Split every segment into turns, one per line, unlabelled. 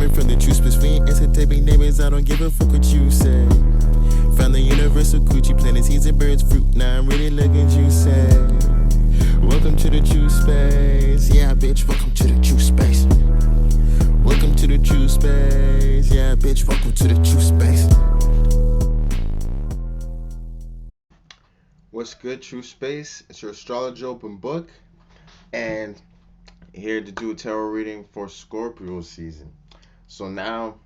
Coming from the true space, we ain't entertaining neighbors. I don't give a fuck what you say. Found the universal coochie, planting seeds and birds fruit. Now I'm really looking juicy. Welcome to the true space. Yeah, bitch, welcome to the true space. Welcome to the true space. Yeah, bitch, welcome to the true space.
What's good, True Space? It's your Astrology Open Book, and here to do a tarot reading for Scorpio season. So now,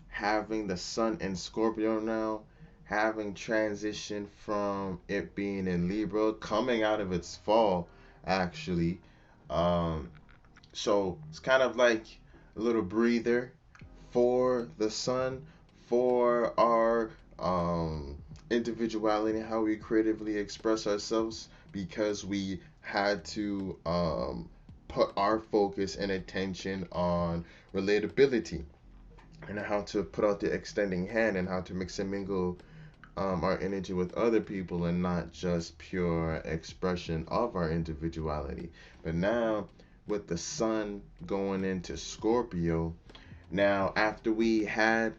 having the sun in Scorpio now, having transition from it being in Libra, coming out of its fall, actually. Um, so it's kind of like a little breather for the sun, for our individuality, how we creatively express ourselves, because we had to put our focus and attention on relatability and how to put out the extending hand and how to mix and mingle our energy with other people and not just pure expression of our individuality. But now, with the sun going into Scorpio, now after we had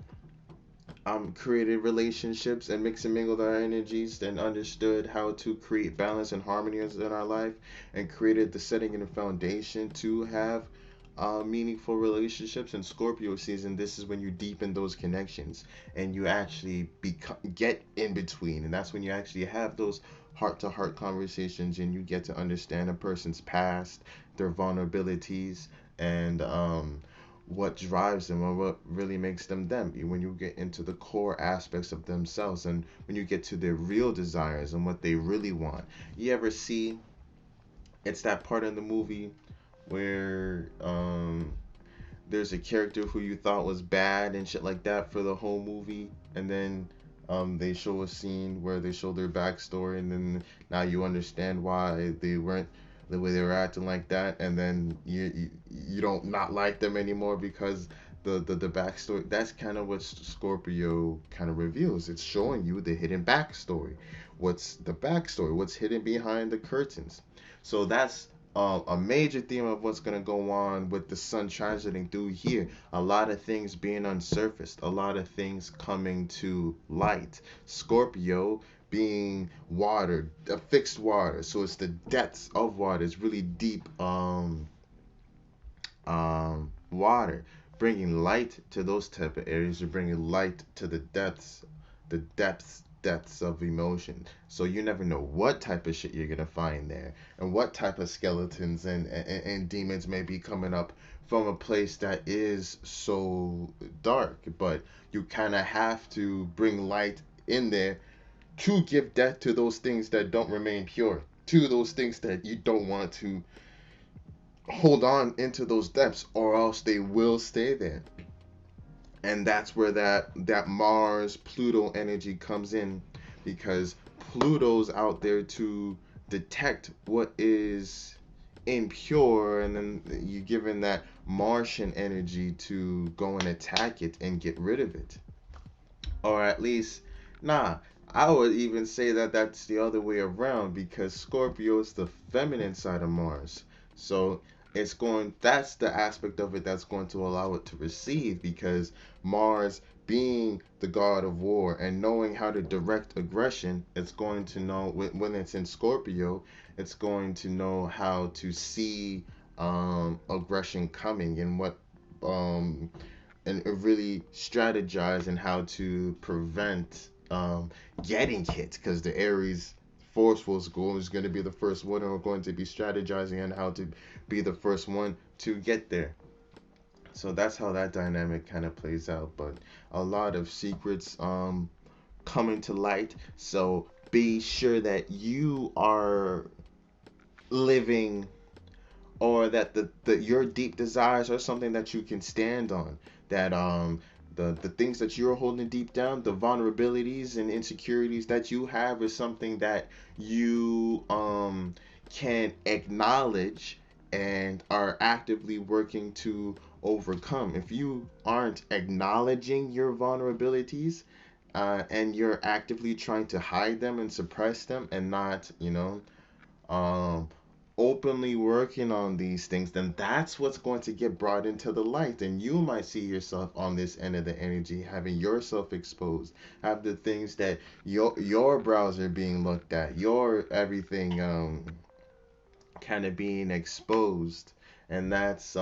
created relationships and mix and mingled our energies and understood how to create balance and harmony in our life and created the setting and the foundation to have meaningful relationships in Scorpio season, this is when you deepen those connections and you actually get in between, and that's when you actually have those heart-to-heart conversations and you get to understand a person's past, their vulnerabilities, and what drives them or what really makes them them. When you get into the core aspects of themselves and when you get to their real desires and what they really want. You ever see, it's that part in the movie where there's a character who you thought was bad and shit like that for the whole movie, and then they show a scene where they show their backstory, and then now you understand why they weren't the way they were acting like that, and then you don't not like them anymore because the backstory. That's kind of what Scorpio kind of reveals. It's showing you the hidden backstory. What's the backstory? What's hidden behind the curtains? So that's a major theme of what's going to go on with the sun transiting through here. A lot of things being unsurfaced, a lot of things coming to light. Scorpio being water, a fixed water, so it's the depths of water. It's really deep water, bringing light to those type of areas. You're bringing light to the depths of emotion. So you never know what type of shit you're gonna find there, and what type of skeletons and demons may be coming up from a place that is so dark. But you kind of have to bring light in there to give death to those things that don't remain pure, to those things that you don't want to hold on into those depths, or else they will stay there. And that's where that Mars Pluto energy comes in, because Pluto's out there to detect what is impure, and then you're given that Martian energy to go and attack it and get rid of it. Or at least, nah, I would even say that that's the other way around, because Scorpio is the feminine side of Mars. So that's the aspect of it that's going to allow it to receive, because Mars being the god of war and knowing how to direct aggression, it's going to know when it's in Scorpio, it's going to know how to see aggression coming and what um and really strategize and how to prevent getting hit, because the Aries forceful goal is going to be the first one, and we're going to be strategizing on how to be the first one to get there. So that's how that dynamic kind of plays out, but a lot of secrets coming to light. So be sure that you are living, or that the your deep desires are something that you can stand on, that the things that you're holding deep down, the vulnerabilities and insecurities that you have, is something that you can acknowledge and are actively working to overcome. If you aren't acknowledging your vulnerabilities, and you're actively trying to hide them and suppress them and not, um openly working on these things, then that's what's going to get brought into the light. And you might see yourself on this end of the energy, having yourself exposed, have the things that your browser being looked at, your everything kind of being exposed. And that's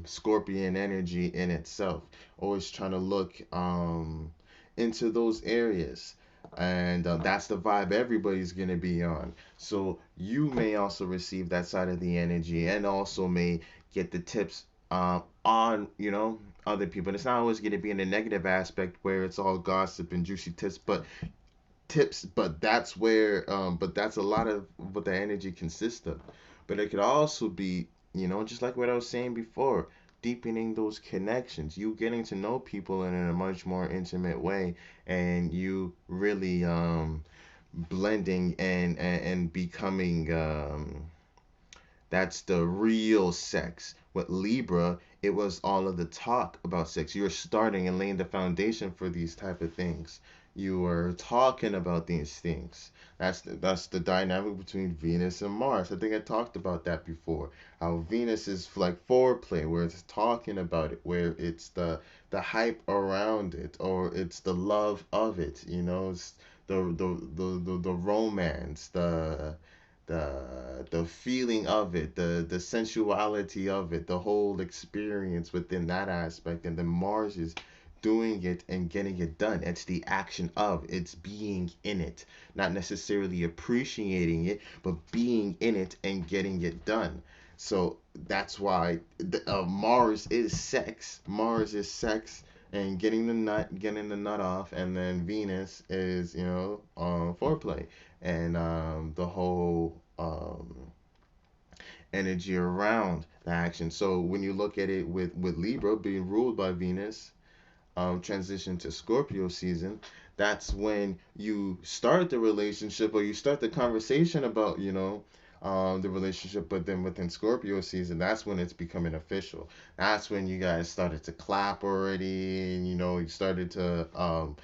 scorpion energy in itself, always trying to look into those areas. And that's the vibe everybody's going to be on. So you may also receive that side of the energy, and also may get the tips on, other people. And it's not always going to be in a negative aspect where it's all gossip and juicy tips, but that's a lot of what the energy consists of. But it could also be, just like what I was saying before, deepening those connections, you getting to know people in a much more intimate way, and you really blending and becoming that's the real sex. With Libra, it was all of the talk about sex. You're starting and laying the foundation for these type of things. You are talking about these things. That's the dynamic between Venus and Mars. I think I talked about that before. How Venus is like foreplay, where it's talking about it, where it's the hype around it, or it's the love of it. It's the romance, the feeling of it, the sensuality of it, the whole experience within that aspect. And then Mars is doing it and getting it done. It's the action of it's being in it, not necessarily appreciating it, but being in it and getting it done. So that's why Mars is sex. Mars is sex and getting the nut off, and then Venus is foreplay and the whole energy around the action. So when you look at it with Libra being ruled by Venus, transition to Scorpio season, that's when you start the relationship, or you start the conversation about, the relationship. But then within Scorpio season, that's when it's becoming official. That's when you guys started to clap already, and, you started to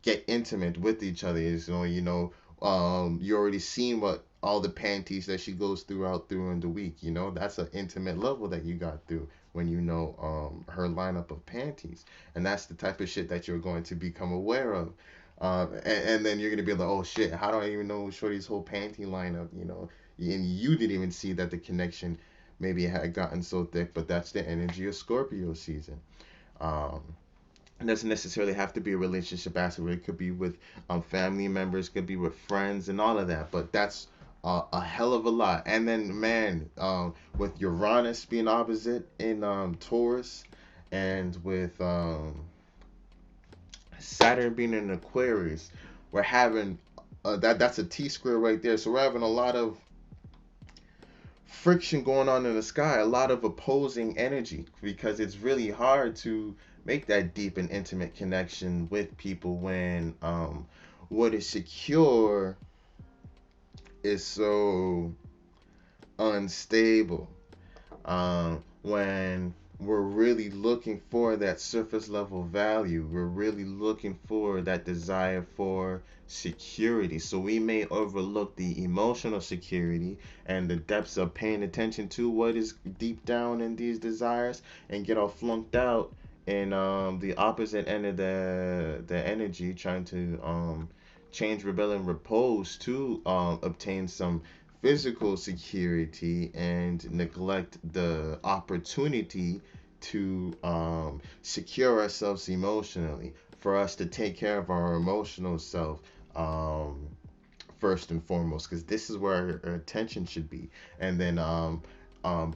get intimate with each other. You already seen what all the panties that she goes through in the week. That's an intimate level that you got through when her lineup of panties. And that's the type of shit that you're going to become aware of. And then you're gonna be like, oh shit, how do I even know Shorty's whole panty lineup? And you didn't even see that the connection maybe had gotten so thick. But that's the energy of Scorpio season. um it doesn't necessarily have to be a relationship aspect. It could be with family members, could be with friends, and all of that. But that's a hell of a lot. And then, man, with Uranus being opposite in Taurus, and with Saturn being in Aquarius, we're having that's a T square right there. So we're having a lot of friction going on in the sky, a lot of opposing energy, because it's really hard to make that deep and intimate connection with people when what is secure is so unstable. When we're really looking for that surface level value, we're really looking for that desire for security. So we may overlook the emotional security and the depths of paying attention to what is deep down in these desires, and get all flunked out in the opposite end of the energy, trying to change, rebel, and repose to obtain some physical security, and neglect the opportunity to secure ourselves emotionally, for us to take care of our emotional self, first and foremost, because this is where our attention should be. And then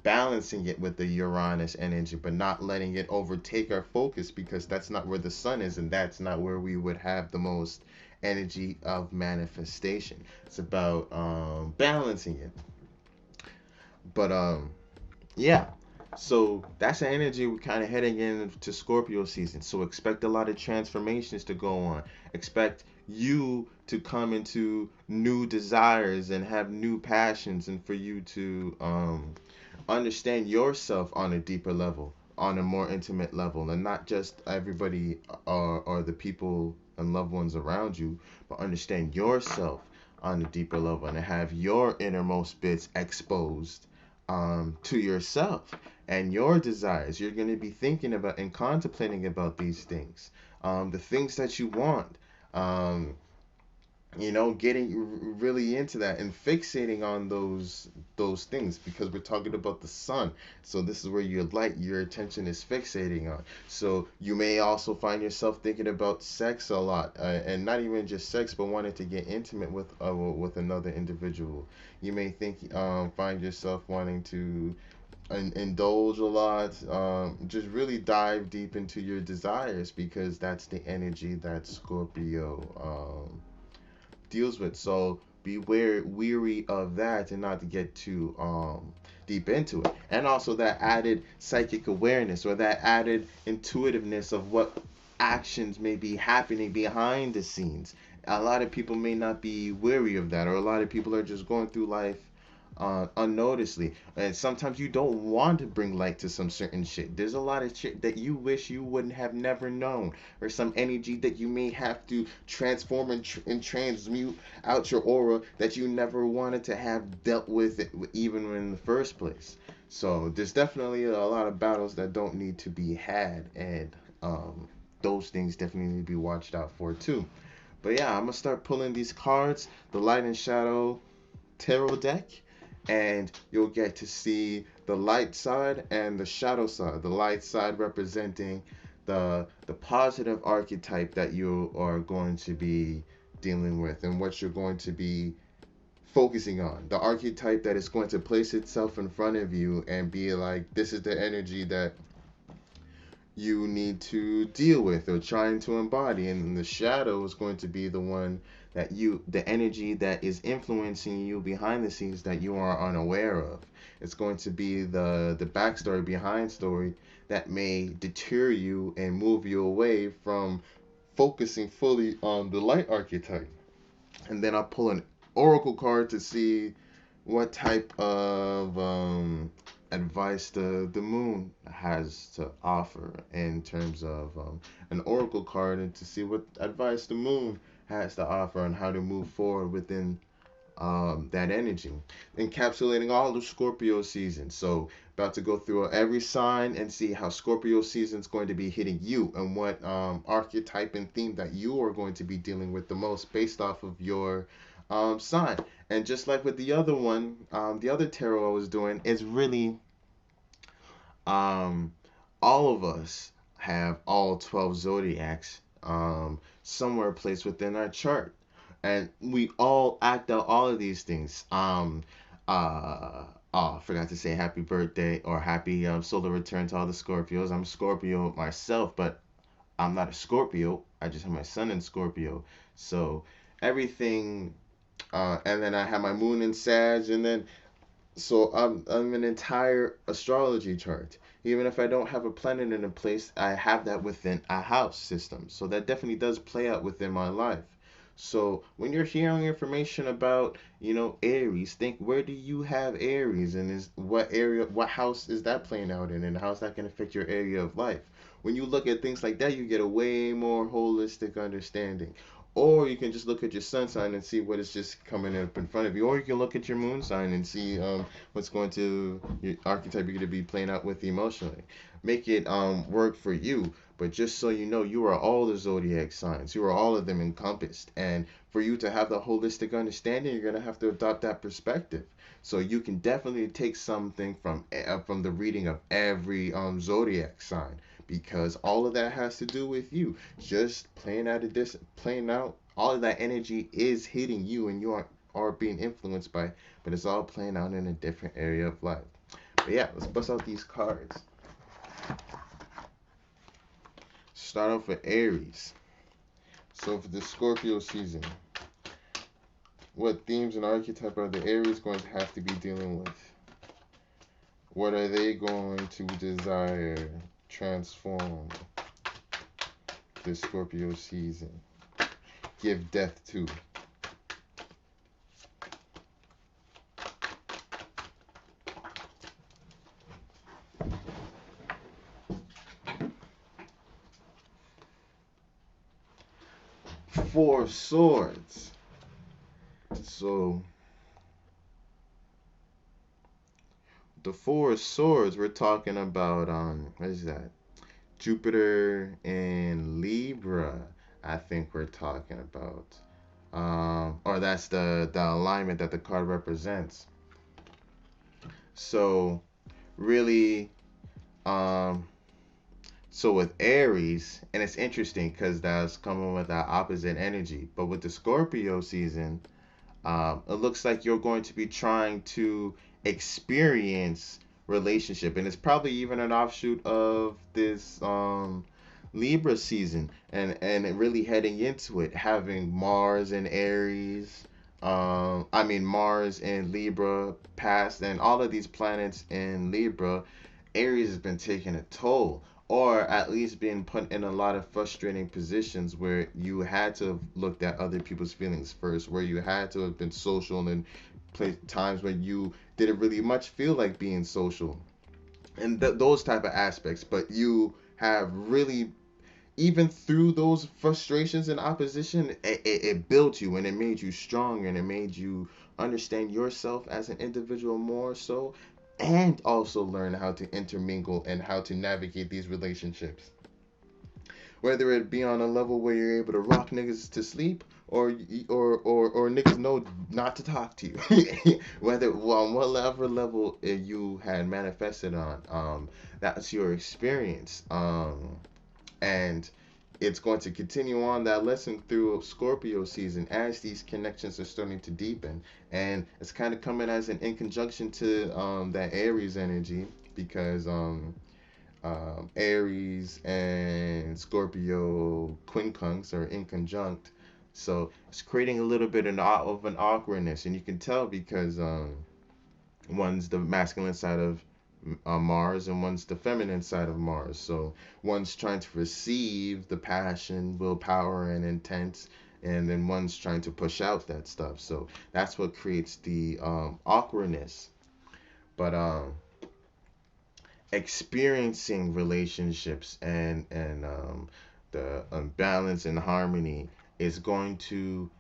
balancing it with the Uranus energy, but not letting it overtake our focus, because that's not where the sun is, and that's not where we would have the most energy of manifestation. It's about balancing it. But yeah. So that's the energy we're kind of heading into Scorpio season. So expect a lot of transformations to go on. Expect you to come into new desires and have new passions, and for you to understand yourself on a deeper level, on a more intimate level, and not just everybody or the people and loved ones around you, but understand yourself on a deeper level and have your innermost bits exposed to yourself and your desires. You're going to be thinking about and contemplating about these things, the things that you want. Um, getting really into that and fixating on those things, because we're talking about the sun. So this is where your attention is fixating on. So you may also find yourself thinking about sex a lot, and not even just sex, but wanting to get intimate with another individual. You may find yourself wanting to indulge a lot, just really dive deep into your desires, because that's the energy that Scorpio deals with. So beware, weary of that, and not to get too deep into it. And also that added psychic awareness, or that added intuitiveness of what actions may be happening behind the scenes. A lot of people may not be wary of that, or a lot of people are just going through life unnoticedly. And sometimes you don't want to bring light to some certain shit. There's a lot of shit that you wish you wouldn't have never known, or some energy that you may have to transform and transmute out your aura that you never wanted to have dealt with it, even in the first place. So there's definitely a lot of battles that don't need to be had, and those things definitely need to be watched out for too. But yeah, I'm gonna start pulling these cards, the light and shadow tarot deck, and you'll get to see the light side and the shadow side. The light side representing the positive archetype that you are going to be dealing with and what you're going to be focusing on. The archetype that is going to place itself in front of you and be like, this is the energy that you need to deal with or trying to embody. And the shadow is going to be the energy that is influencing you behind the scenes that you are unaware of. It's going to be the backstory behind story that may deter you and move you away from focusing fully on the light archetype. And then I'll pull an oracle card to see what type of advice the moon has to offer in terms of an oracle card, and to see what advice the moon has to offer on how to move forward within that energy, encapsulating all the Scorpio season. So about to go through every sign and see how Scorpio season is going to be hitting you, and what archetype and theme that you are going to be dealing with the most based off of your sign. And just like with the other one, the other tarot I was doing, is really um, all of us have all 12 zodiacs somewhere placed within our chart, and we all act out all of these things. Oh, I forgot to say happy birthday or happy solar return to all the Scorpios. I'm a Scorpio myself, but I'm not a Scorpio. I just have my sun in Scorpio. So everything, and then I have my moon in Sag, and then so I'm an entire astrology chart. Even if I don't have a planet in a place, I have that within a house system. So that definitely does play out within my life. So when you're hearing information about, Aries, think, where do you have Aries, and what house is that playing out in, and how's that going to affect your area of life? When you look at things like that, you get a way more holistic understanding. Or you can just look at your sun sign and see what is just coming up in front of you. Or you can look at your moon sign and see what's going to your archetype you're going to be playing out with emotionally. Make it work for you. But just so you know, you are all the zodiac signs. You are all of them encompassed. And for you to have the holistic understanding, you're going to have to adopt that perspective. So you can definitely take something from the reading of every zodiac sign, because all of that has to do with you. Just playing out, all of that energy is hitting you, and you are being influenced by, but it's all playing out in a different area of life. But yeah, let's bust out these cards. Start off with Aries. So for the Scorpio season, what themes and archetype are the Aries going to have to be dealing with? What are they going to desire transform this Scorpio season? Give death to. Four Swords. So the Four of Swords, we're talking about what is that? Jupiter and Libra. I think we're talking about. Or that's the alignment that the card represents. So really, um, so with Aries, and it's interesting because that's coming with that opposite energy. But with the Scorpio season, it looks like you're going to be trying to experience relationship, and it's probably even an offshoot of this Libra season, and it really heading into it, having Mars and Aries. I mean Mars in Libra past, and all of these planets in Libra. Aries has been taking a toll, or at least being put in a lot of frustrating positions where you had to have looked at other people's feelings first, where you had to have been social and times when you didn't really much feel like being social, and those type of aspects. But you have really, even through those frustrations and opposition, it built you and it made you strong and it made you understand yourself as an individual more so, and also learn how to intermingle and how to navigate these relationships, whether it be on a level where you're able to rock niggas to sleep, or niggas know not to talk to you. Whether on whatever level you had manifested on, that's your experience. And it's going to continue on that lesson through Scorpio season as these connections are starting to deepen, and it's kind of coming as an in conjunction to that Aries energy, because Aries and Scorpio quincunx are in conjunct, so it's creating a little bit of an awkwardness, and you can tell because one's the masculine side of Mars, and one's the feminine side of Mars. So one's trying to receive the passion, willpower, and intent, and then one's trying to push out that stuff. So that's what creates the awkwardness. But experiencing relationships and the balance and harmony is going to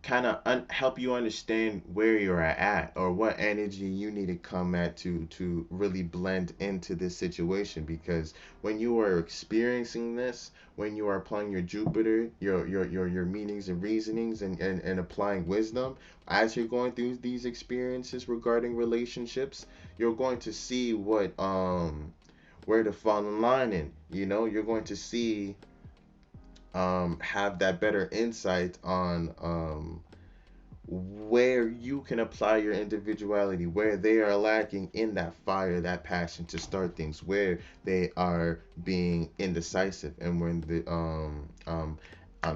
kind of help you understand where you're at, or what energy you need to come at to really blend into this situation. Because when you are experiencing this, when you are applying your Jupiter, your meanings and reasonings, and applying wisdom as you're going through these experiences regarding relationships, you're going to see what where to fall in line in. You're going to see have that better insight on where you can apply your individuality, where they are lacking in that fire, that passion to start things, where they are being indecisive, and when the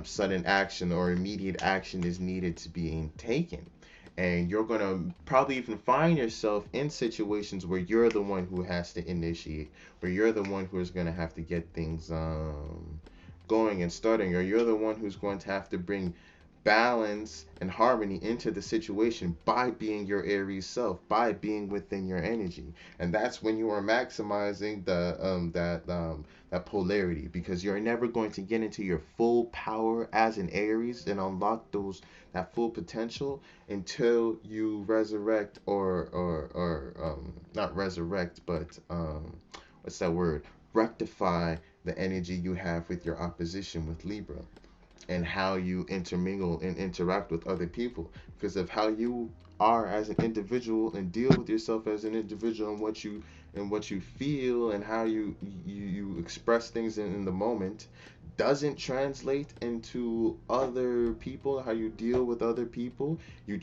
sudden action or immediate action is needed to be taken. And you're going to probably even find yourself in situations where you're the one who has to initiate, where you're the one who is going to have to get things going and starting, or you're the one who's going to have to bring balance and harmony into the situation by being your Aries self, by being within your energy. And that's when you are maximizing that polarity, because you're never going to get into your full power as an Aries and unlock that full potential until you resurrect, or not resurrect, but what's that word, rectify the energy you have with your opposition with Libra, and how you intermingle and interact with other people, because of how you are as an individual and deal with yourself as an individual, and what you feel, and how you express things in the moment doesn't translate into other people, how you deal with other people. Do you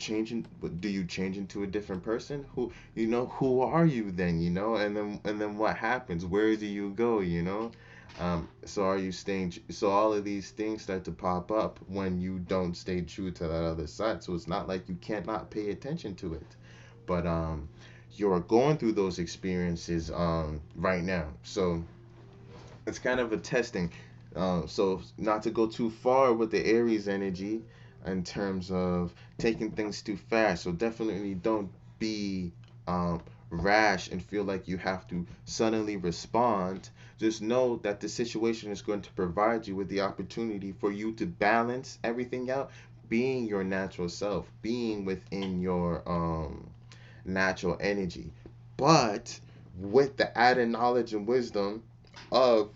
change into a different person? Who are you then, and then what happens? Where do you go? So are you staying? So all of these things start to pop up when you don't stay true to that other side. So it's not like you cannot pay attention to it, but you're going through those experiences right now. So it's kind of a testing. So not to go too far with the Aries energy in terms of taking things too fast. So definitely don't be rash and feel like you have to suddenly respond. Just know that the situation is going to provide you with the opportunity for you to balance everything out, being your natural self, being within your natural energy, but with the added knowledge and wisdom of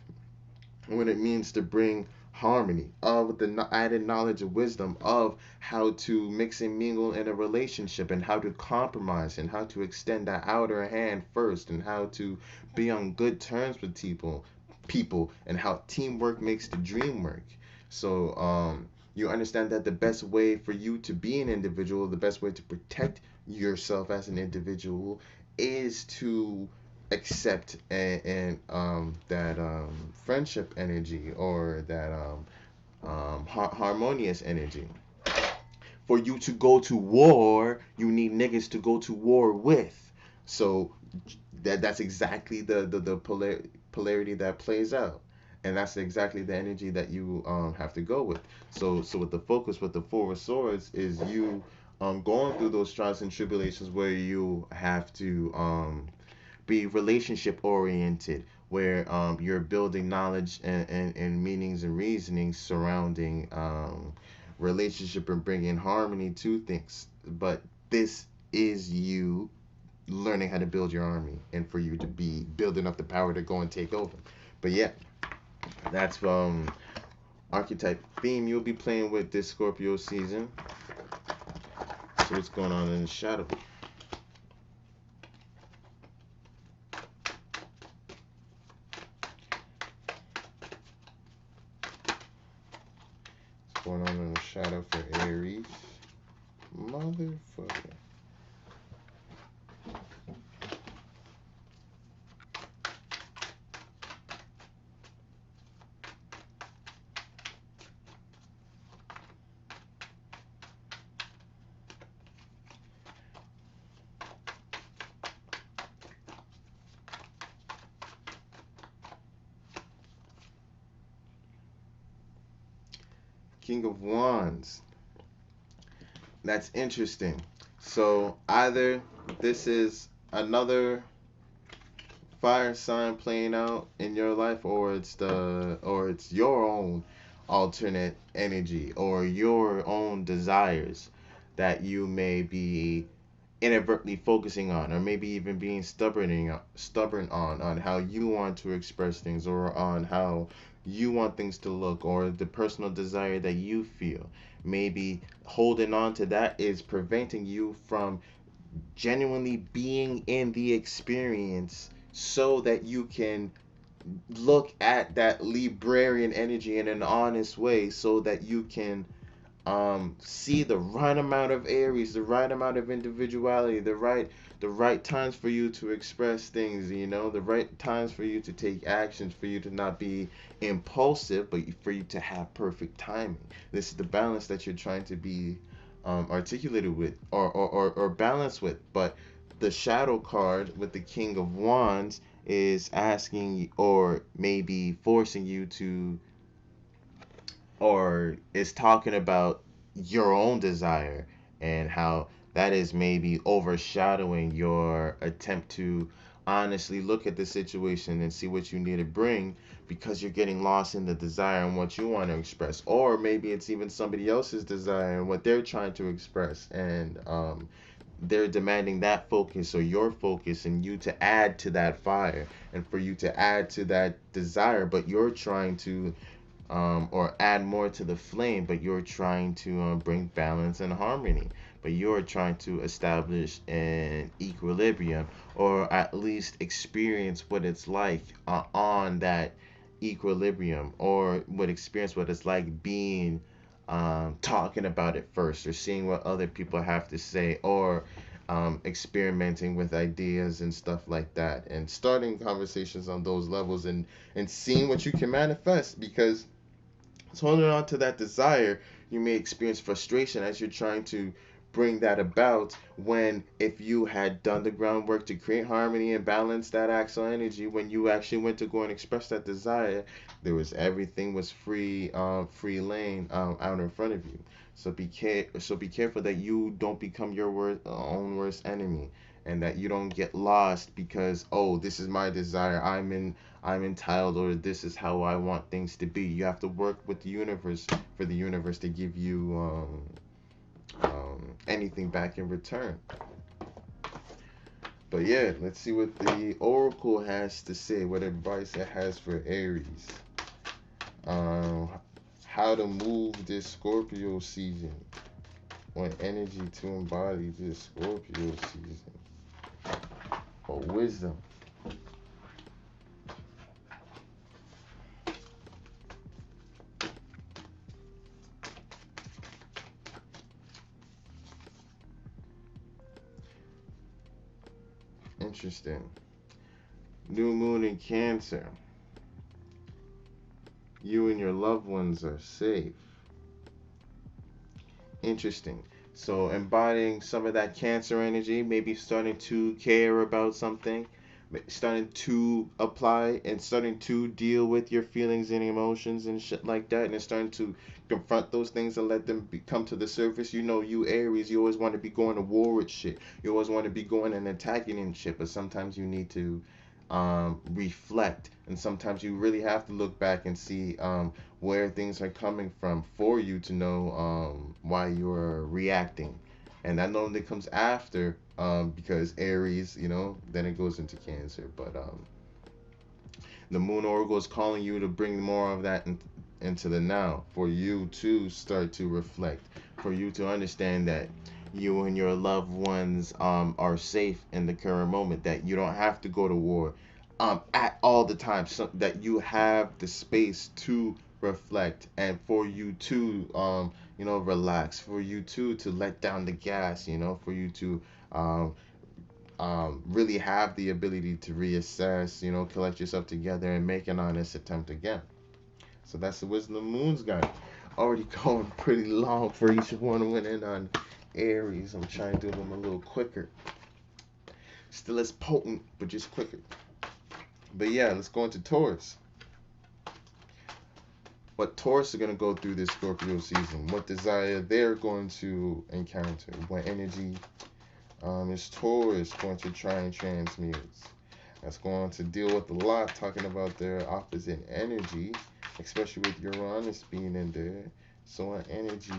what it means to bring harmony, of the added knowledge and wisdom of how to mix and mingle in a relationship, and how to compromise, and how to extend that outer hand first, and how to be on good terms with people, and how teamwork makes the dream work. So you understand that the best way for you to be an individual, the best way to protect yourself as an individual, is to accept and that friendship energy, or that harmonious energy. For you to go to war, you need niggas to go to war with. So that's exactly the polarity that plays out, and that's exactly the energy that you have to go with. So with the focus with the Four of Swords is you going through those trials and tribulations where you have to be relationship oriented, where you're building knowledge and meanings and reasonings surrounding relationship and bringing harmony to things. But this is you learning how to build your army, and for you to be building up the power to go and take over. But yeah, that's archetype theme you'll be playing with this Scorpio season. So what's going on in the shadow? What's going on in the shadow for Aries? Motherfucker. King of Wands. That's interesting. So either this is another fire sign playing out in your life, or it's your own alternate energy, or your own desires that you may be inadvertently focusing on, or maybe even being stubborn on how you want to express things, or on how you want things to look, or the personal desire that you feel. Maybe holding on to that is preventing you from genuinely being in the experience, so that you can look at that Librarian energy in an honest way, so that you can see the right amount of Aries, the right amount of individuality, the right times for you to express things, the right times for you to take actions, for you to not be impulsive, but for you to have perfect timing. This is the balance that you're trying to be articulated with, or balanced with. But the shadow card with the King of Wands is asking, or maybe forcing you to, or is talking about your own desire, and how that is maybe overshadowing your attempt to honestly look at the situation and see what you need to bring, because you're getting lost in the desire and what you want to express. Or maybe it's even somebody else's desire and what they're trying to express, and they're demanding that focus, or your focus, and you to add to that fire, and for you to add to that desire, but you're trying to or add more to the flame, but you're trying to bring balance and harmony. But you're trying to establish an equilibrium, or at least experience what it's like on that equilibrium, or experience what it's like being talking about it first, or seeing what other people have to say, or experimenting with ideas and stuff like that, and starting conversations on those levels, and seeing what you can manifest. Because holding on to that desire, you may experience frustration as you're trying to bring that about, when if you had done the groundwork to create harmony and balance that axle energy, when you actually went to go and express that desire, everything was free lane out in front of you. So be careful that you don't become your own worst enemy, and that you don't get lost because, oh, this is my desire. I'm entitled, or this is how I want things to be. You have to work with the universe for the universe to give you anything back in return. But yeah, let's see what the oracle has to say. What advice it has for Aries. Um, how to move this Scorpio season. What energy to embody this Scorpio season. Or wisdom. Interesting. New moon in Cancer. You and your loved ones are safe. Interesting. So embodying some of that Cancer energy, maybe starting to care about something, starting to apply and starting to deal with your feelings and emotions and shit like that, and starting to confront those things and let them come to the surface. You know, you Aries, you always want to be going to war with shit. You always want to be going and attacking and shit, but sometimes you need to reflect, and sometimes you really have to look back and see where things are coming from for you to know why you're reacting. And that normally comes after, because Aries, then it goes into Cancer. But the Moon Oracle is calling you to bring more of that into the now, for you to start to reflect, for you to understand that you and your loved ones are safe in the current moment, that you don't have to go to war at all the time, so that you have the space to reflect, and for you to relax, for you to let down the gas, for you to um, really have the ability to reassess, collect yourself together and make an honest attempt again. So that's the wisdom of the moon's got. Already going pretty long for each one went in on Aries. I'm trying to do them a little quicker. Still as potent, but just quicker. But yeah, let's go into Taurus. What Taurus are going to go through this Scorpio season. What desire they're going to encounter. What energy is Taurus going to try and transmute. That's going to deal with a lot, talking about their opposite energy, especially with Uranus being in there. So what energy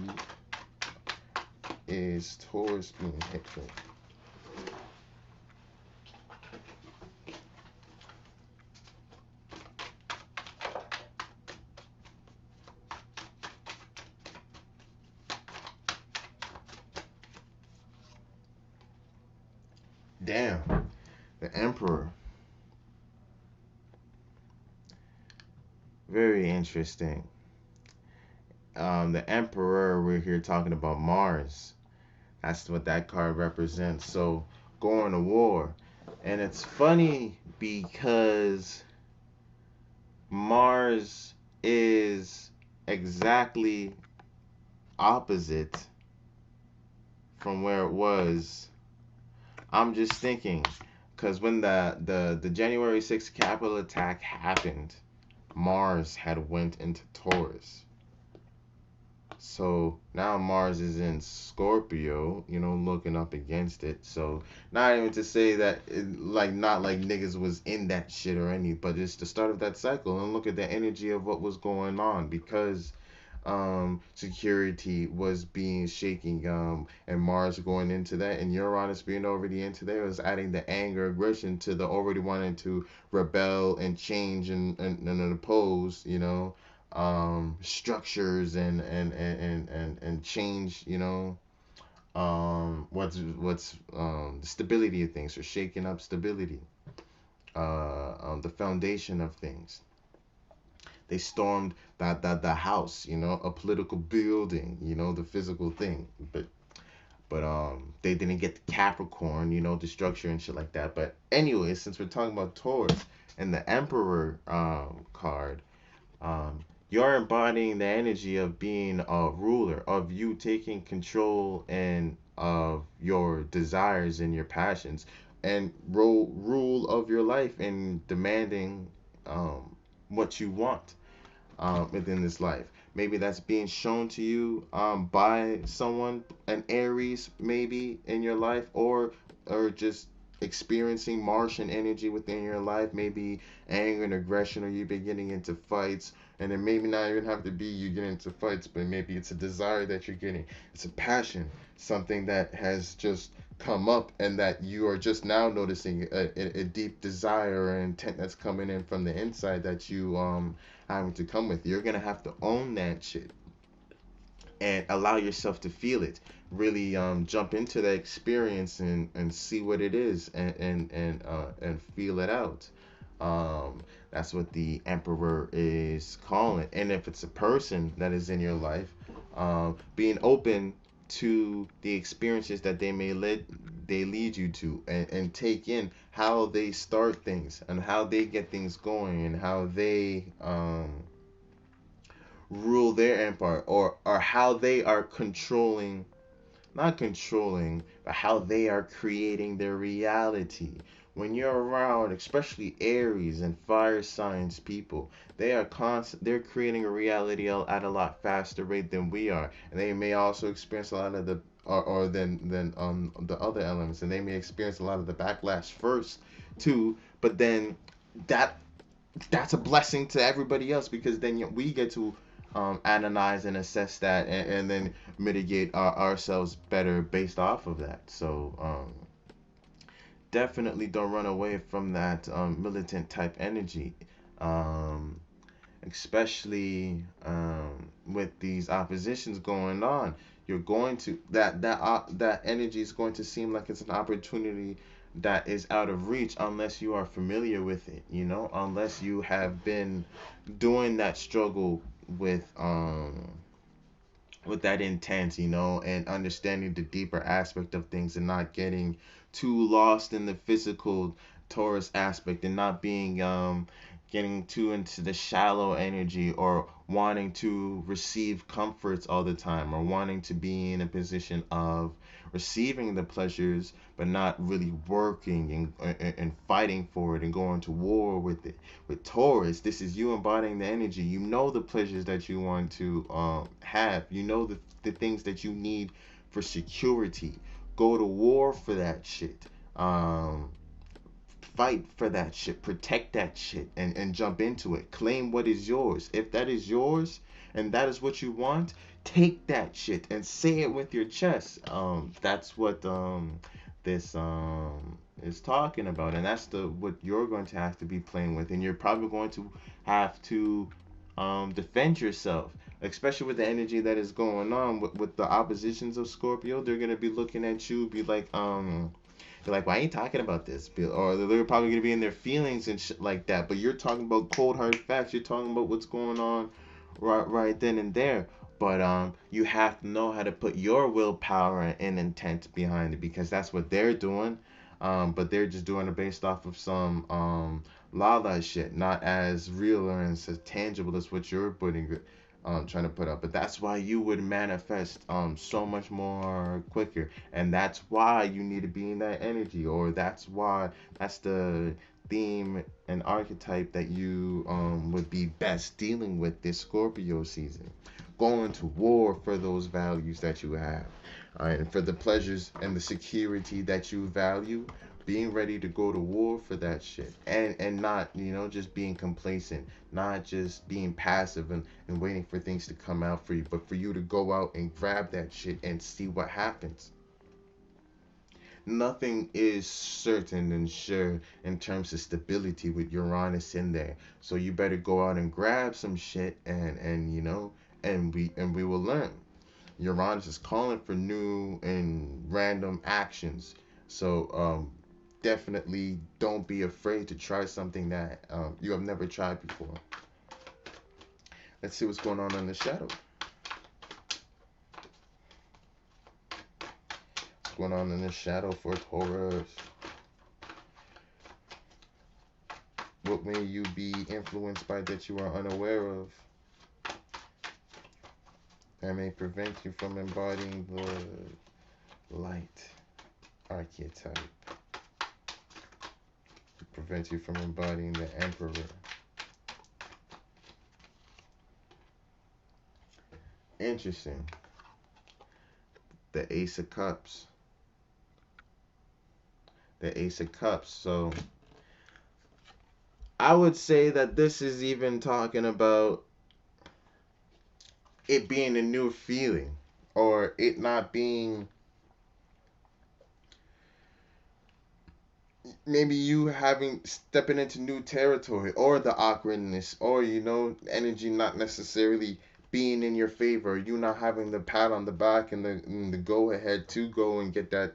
is Taurus being hit with? Damn, the Emperor. Very interesting. The Emperor, we're here talking about Mars. That's what that card represents. So, going to war. And it's funny because Mars is exactly opposite from where it was. I'm just thinking, because when the January 6th Capitol attack happened, Mars had went into Taurus. So now Mars is in Scorpio, looking up against it. So not even to say that, not like niggas was in that shit or any, but it's the start of that cycle. And look at the energy of what was going on, because security was being shaking, and Mars going into that, and Uranus being already into there, was adding the anger, aggression to the already wanting to rebel and change and oppose, structures and change, what's the stability of things, or shaking up stability, the foundation of things. They stormed the house, a political building, the physical thing. But they didn't get the Capricorn, the structure and shit like that. But anyway, since we're talking about Taurus and the Emperor card, you're embodying the energy of being a ruler, of you taking control and of your desires and your passions, and rule of your life, and demanding what you want within this life. Maybe that's being shown to you by someone, an Aries maybe in your life, or just experiencing Martian energy within your life, maybe anger and aggression, or you be getting into fights, and it maybe not even have to be you getting into fights, but maybe it's a desire that you're getting. It's a passion, something that has just come up and that you are just now noticing a deep desire or intent that's coming in from the inside that you having to come with. You're gonna have to own that shit and allow yourself to feel it. Really jump into that experience and see what it is and feel it out. That's what the Emperor is calling. And if it's a person that is in your life, being open to the experiences that they lead you to, and take in how they start things and how they get things going and how they rule their empire, or how they are controlling, not controlling, but how they are creating their reality. When you're around, especially Aries and fire signs people, they're creating a reality at a lot faster rate than we are, and they may also experience a lot of the or than the other elements, and they may experience a lot of the backlash first too. But then that that's a blessing to everybody else, because then we get to analyze and assess that, and then mitigate ourselves better based off of that. So definitely don't run away from that militant type energy, um, especially with these oppositions going on. You're going to that energy is going to seem like it's an opportunity that is out of reach unless you are familiar with it, unless you have been doing that struggle with that intent, and understanding the deeper aspect of things, and not getting too lost in the physical Taurus aspect, and not being getting too into the shallow energy, or wanting to receive comforts all the time, or wanting to be in a position of receiving the pleasures but not really working and fighting for it and going to war with it. With Taurus, this is you embodying the energy. You know the pleasures that you want to have. You know the things that you need for security. Go to war for that shit. Fight for that shit. Protect that shit, and jump into it. Claim what is yours. If that is yours and that is what you want, take that shit and say it with your chest. That's what this is talking about, and that's the what you're going to have to be playing with, and you're probably going to have to defend yourself, especially with the energy that is going on with the oppositions of Scorpio. They're gonna be looking at you, be like, they're like, why are you talking about this? Or they're probably gonna be in their feelings and shit like that. But you're talking about cold hard facts. You're talking about what's going on right then and there. But you have to know how to put your willpower and intent behind it, because that's what they're doing. But they're just doing it based off of some la shit, not as real or as tangible as what you're putting trying to put up. But that's why you would manifest so much more quicker, and that's why you need to be in that energy, or that's the theme and archetype that you would be best dealing with this Scorpio season. Going to war for those values that you have, all right, and for the pleasures and the security that you value. Being ready to go to war for that shit, and not just being complacent, not just being passive and waiting for things to come out for you, but for you to go out and grab that shit and see what happens. Nothing is certain and sure in terms of stability with Uranus in there. So you better go out and grab some shit, and we will learn. Uranus is calling for new and random actions. So definitely don't be afraid to try something that you have never tried before. Let's see what's going on in the shadow. What's going on in the shadow for Taurus? What may you be influenced by that you are unaware of, that may prevent you from embodying the light archetype, to prevent you from embodying the Emperor? Interesting. The Ace of Cups. The Ace of Cups. So I would say that this is even talking about it being a new feeling, or it not being, maybe you having stepping into new territory, or the awkwardness, or energy not necessarily being in your favor, you not having the pat on the back and the go ahead to go and get that,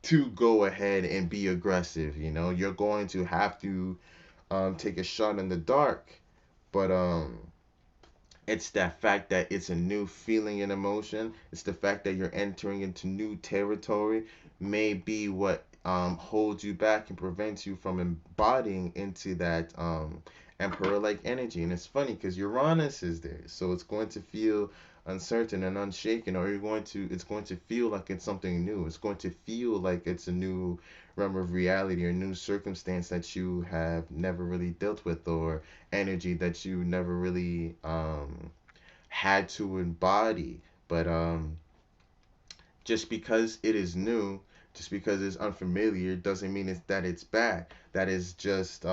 to go ahead and be aggressive. You're going to have to take a shot in the dark, but it's that fact that it's a new feeling and emotion. It's the fact that you're entering into new territory may be what holds you back and prevents you from embodying into that emperor-like energy. And it's funny because Uranus is there, so it's going to feel uncertain and unshaken, or it's going to feel like it's something new. It's going to feel like it's a new realm of reality or new circumstance that you have never really dealt with, or energy that you never really had to embody. But just because it is new, just because it's unfamiliar, doesn't mean that it's bad. That is just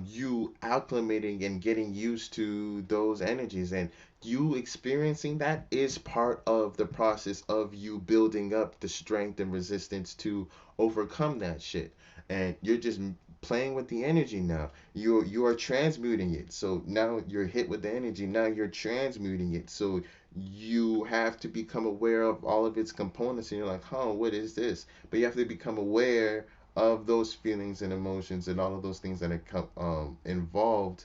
you acclimating and getting used to those energies, and you experiencing that is part of the process of you building up the strength and resistance to overcome that shit. And you're just playing with the energy now. You are transmuting it, so now you're hit with the energy, now you're transmuting it, so you have to become aware of all of its components, and you're like, what is this? But you have to become aware of those feelings and emotions and all of those things that are involved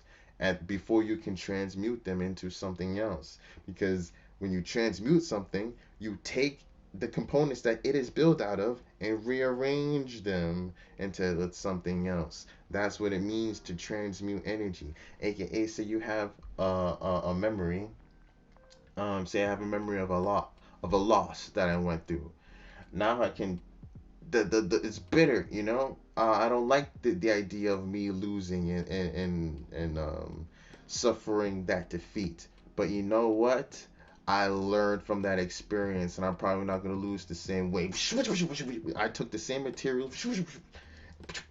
before you can transmute them into something else. Because when you transmute something, you take the components that it is built out of and rearrange them into something else. That's what it means to transmute energy. AKA, say you have a memory. Say I have a memory of a loss that I went through. Now I can, it's bitter, I don't like the idea of me losing and suffering that defeat. But you know what? I learned from that experience, and I'm probably not going to lose the same way. I took the same material.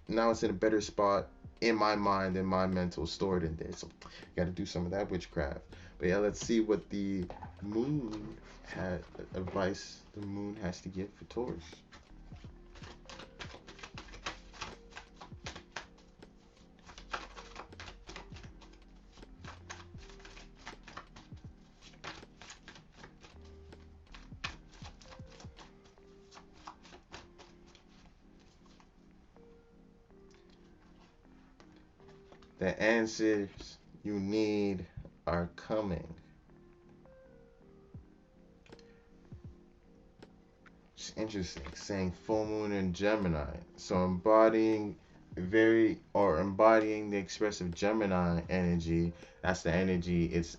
Now it's in a better spot in my mind, in my mental, stored in there. So got to do some of that witchcraft. But yeah, let's see what the moon had advice the moon has to give for Taurus. The answers you need are coming. It's interesting, saying full moon in Gemini. So embodying the expressive Gemini energy. That's the energy it's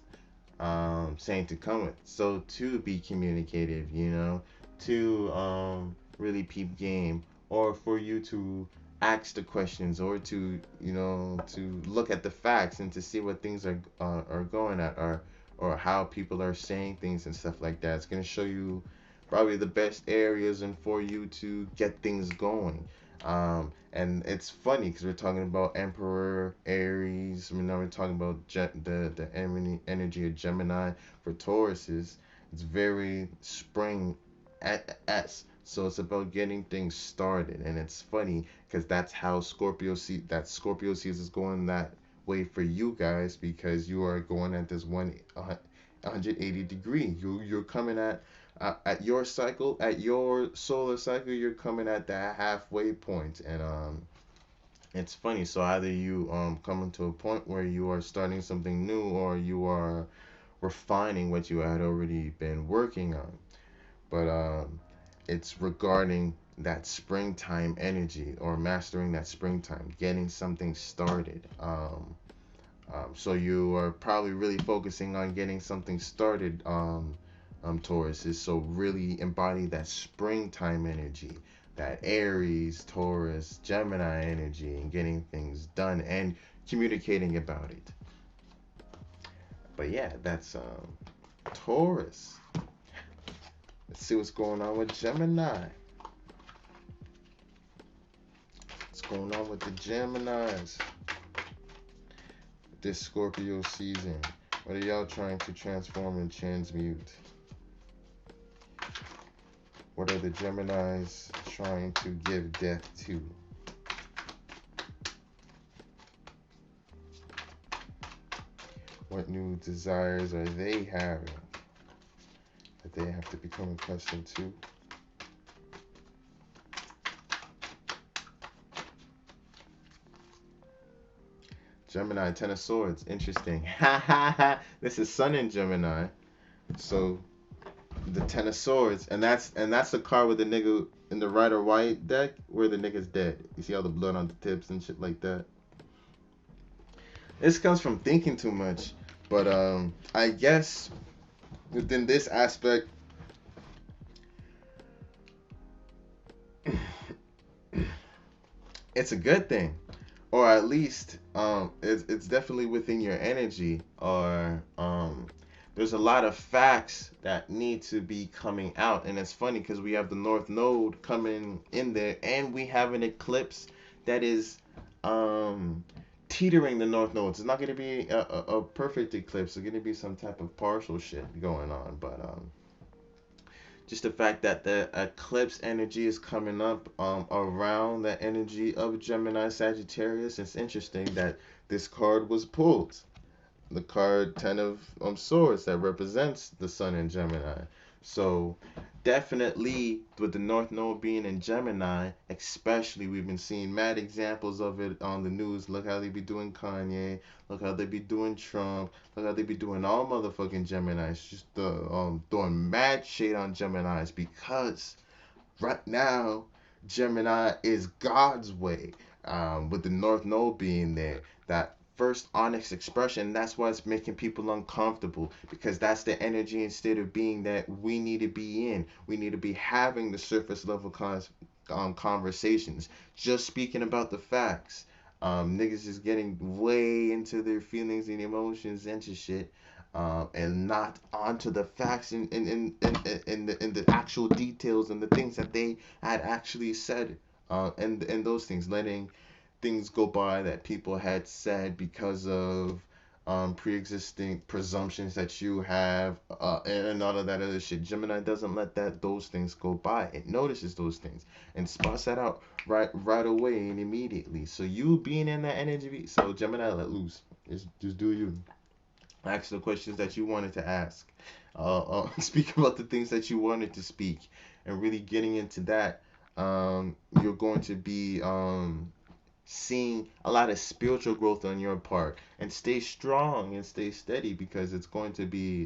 saying to come with. So to be communicative, to really peep game, or for you to ask the questions, or to to look at the facts and to see what things are going at, or how people are saying things and stuff like that. It's gonna show you probably the best areas and for you to get things going. And it's funny because we're talking about Emperor Aries. Now we're talking about the energy of Gemini for Tauruses. It's very spring s. So it's about getting things started, and it's funny because that's how Scorpio sees is going that way for you guys, because you are going at this 180 degree. You're coming at your cycle, at your solar cycle, you're coming at that halfway point. And it's funny. So either you coming to a point where you are starting something new, or you are refining what you had already been working on. But it's regarding that springtime energy, or mastering that springtime, getting something started. So you are probably really focusing on getting something started, Taurus is. So really embody that springtime energy, that Aries, Taurus, Gemini energy, and getting things done and communicating about it. But yeah, Taurus. Let's see what's going on with Gemini. What's going on with the Geminis this Scorpio season? What are y'all trying to transform and transmute? What are the Geminis trying to give death to? What new desires are they having that they have to become accustomed to? Gemini, Ten of Swords. Interesting. Ha ha ha. This is Sun in Gemini. So the Ten of Swords, and that's the card with the nigga in the Rider White deck where the nigga's dead. You see all the blood on the tips and shit like that. This comes from thinking too much, but I guess within this aspect, it's a good thing, or at least it's definitely within your energy, or there's a lot of facts that need to be coming out. And it's funny because we have the North Node coming in there, and we have an eclipse that is teetering the North Node. It's not going to be a perfect eclipse. It's going to be some type of partial shit going on. But just the fact that the eclipse energy is coming up around the energy of Gemini Sagittarius, it's interesting that this card was pulled. The card Ten of Swords that represents the Sun in Gemini. So definitely with the North Node being in Gemini, especially, we've been seeing mad examples of it on the news. Look how they be doing Kanye. Look how they be doing Trump. Look how they be doing all motherfucking Geminis. Just throwing mad shade on Geminis because right now Gemini is God's way. With the North Node being there, that first onyx expression, that's why it's making people uncomfortable, because that's the energy instead of being that we need to be in. We need to be having the surface level conversations, just speaking about the facts. Niggas is getting way into their feelings and emotions and shit, and not onto the facts and the actual details and the things that they had actually said, and those things, letting things go by that people had said because of pre-existing presumptions that you have, and all of that other shit. Gemini doesn't let those things go by. It notices those things and spots that out right away and immediately. So you being in that energy, so Gemini, let loose. Just do you. Ask the questions that you wanted to ask. Speak about the things that you wanted to speak, and really getting into that. You're going to be seeing a lot of spiritual growth on your part, and stay strong and stay steady, because it's going to be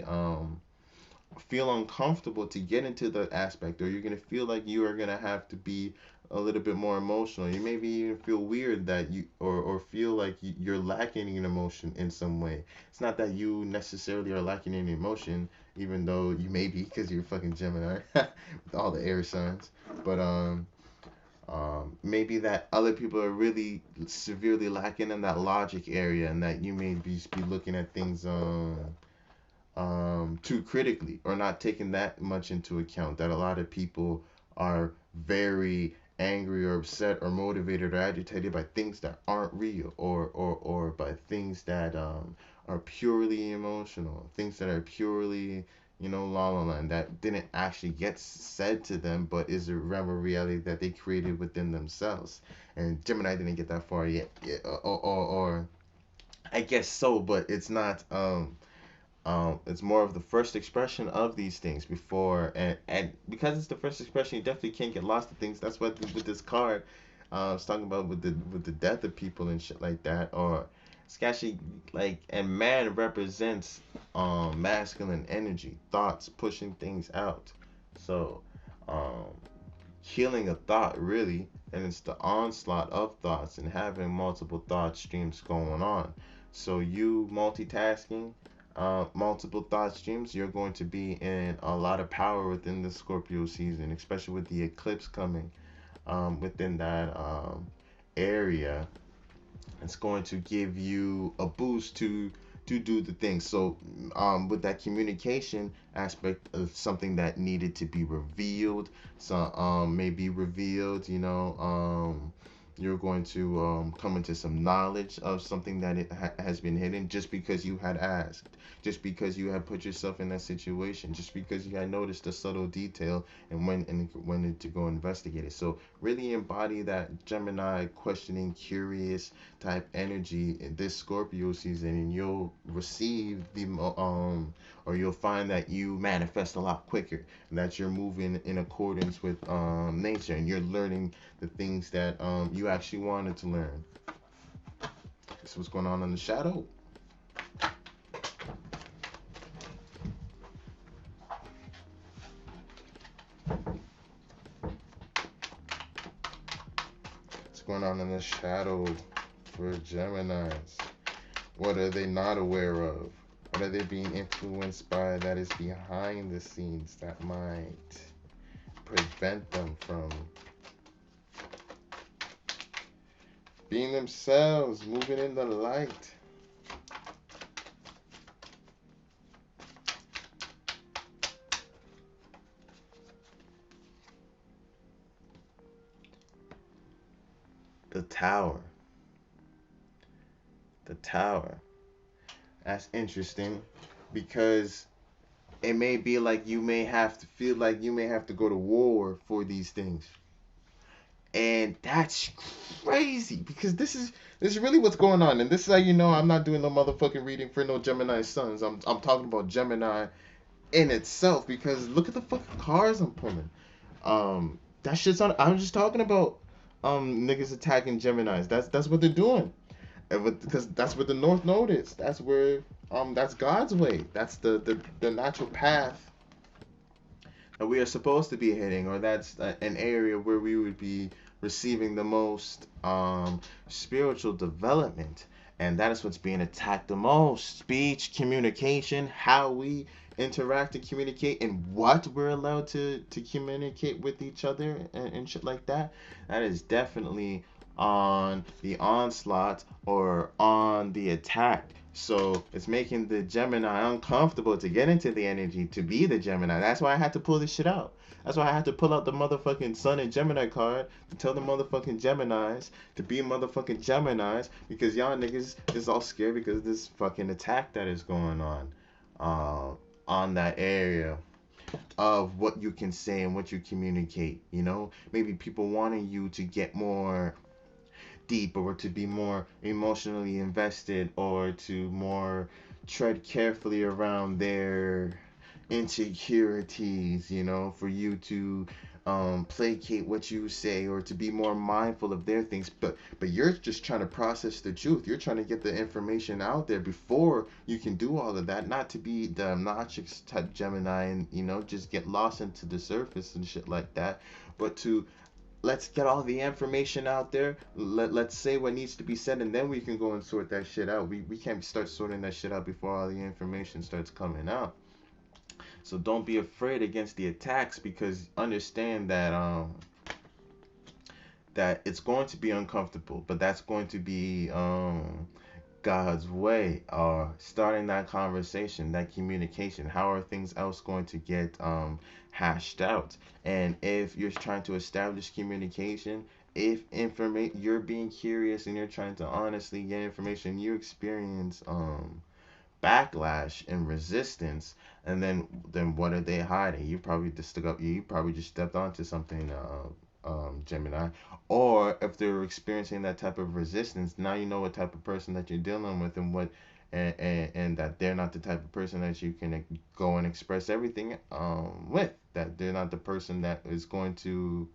feel uncomfortable to get into the aspect, or you're going to feel like you are going to have to be a little bit more emotional. You maybe even feel weird that you, or feel like you're lacking in emotion in some way. It's not that you necessarily are lacking in emotion, even though you may be, because you're fucking Gemini with all the air signs. But maybe that other people are really severely lacking in that logic area, and that you may be looking at things too critically, or not taking that much into account, that a lot of people are very angry or upset or motivated or agitated by things that aren't real, or by things that are purely emotional, things that are purely, la la land, that didn't actually get said to them, but is a realm of reality that they created within themselves. And Gemini didn't get that far yet, or I guess so, but it's not. It's more of the first expression of these things before, and because it's the first expression, you definitely can't get lost in things. That's what with this card, it's talking about with the death of people and shit like that, or it's actually like, and man represents masculine energy, thoughts, pushing things out. So healing a thought really, and it's the onslaught of thoughts and having multiple thought streams going on. So you multitasking, multiple thought streams, you're going to be in a lot of power within the Scorpio season, especially with the eclipse coming within that area. It's going to give you a boost to to do the thing. So with that communication aspect of something that needed to be revealed, so maybe revealed, you're going to come into some knowledge of something that has been hidden, just because you had asked, just because you had put yourself in that situation, just because you had noticed a subtle detail and went to go investigate it. So really embody that Gemini, questioning, curious type energy in this Scorpio season, and you'll receive or you'll find that you manifest a lot quicker, and that you're moving in accordance with nature, and you're learning the things that you actually wanted to learn. This is what's going on in the shadow. What's going on in the shadow for Geminis? What are they not aware of? What are they being influenced by that is behind the scenes that might prevent them from being themselves, moving in the light? The Tower. The Tower. That's interesting, because it may be like you may have to feel like you may have to go to war for these things. And that's crazy, because this is really what's going on. And this is how you know I'm not doing no motherfucking reading for no Gemini suns. I'm talking about Gemini in itself, because look at the fucking cards I'm pulling. That shit's on. I'm just talking about niggas attacking Geminis. That's what they're doing. Because that's what the North Node is. That's where that's God's way. That's the natural path that we are supposed to be hitting, or that's an area where we would be receiving the most spiritual development. And that is what's being attacked the most. Speech, communication, how we interact and communicate, and what we're allowed to communicate with each other, and shit like that. That is definitely on the onslaught or on the attack. So it's making the Gemini uncomfortable to get into the energy to be the Gemini. That's why I had to pull this shit out. That's why I had to pull out the motherfucking Sun and Gemini card to tell the motherfucking Geminis to be motherfucking Geminis, because y'all niggas is all scared because of this fucking attack that is going on that area of what you can say and what you communicate. Maybe people wanting you to get more deep, or to be more emotionally invested, or to more tread carefully around their insecurities, for you to placate what you say, or to be more mindful of their things. But you're just trying to process the truth. You're trying to get the information out there before you can do all of that, not to be the obnoxious type Gemini and just get lost into the surface and shit like that, but to let's get all the information out there. Let's say what needs to be said, and then we can go and sort that shit out. We can't start sorting that shit out before all the information starts coming out. So don't be afraid against the attacks, because understand that it's going to be uncomfortable, but that's going to be God's way, or starting that conversation, that communication. How are things else going to get hashed out? And if you're trying to establish communication, if you're being curious and you're trying to honestly get information, you experience backlash and resistance, and then what are they hiding? You probably just stepped onto something, Gemini. Or if they're experiencing that type of resistance, now you know what type of person that you're dealing with, and what and that they're not the type of person that you can go and express everything with. That they're not the person that is going to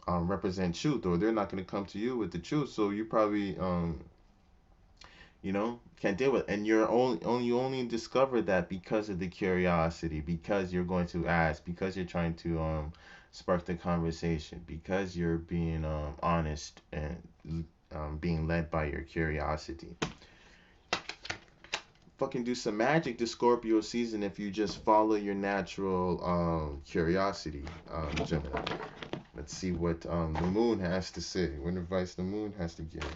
represent truth, or they're not going to come to you with the truth. So you probably can't deal with it. And you only discover that because of the curiosity, because you're going to ask, because you're trying to spark the conversation, because you're being honest and being led by your curiosity. Fucking do some magic this Scorpio season if you just follow your natural curiosity, Gemini. Let's see what the moon has to say, what advice the moon has to give.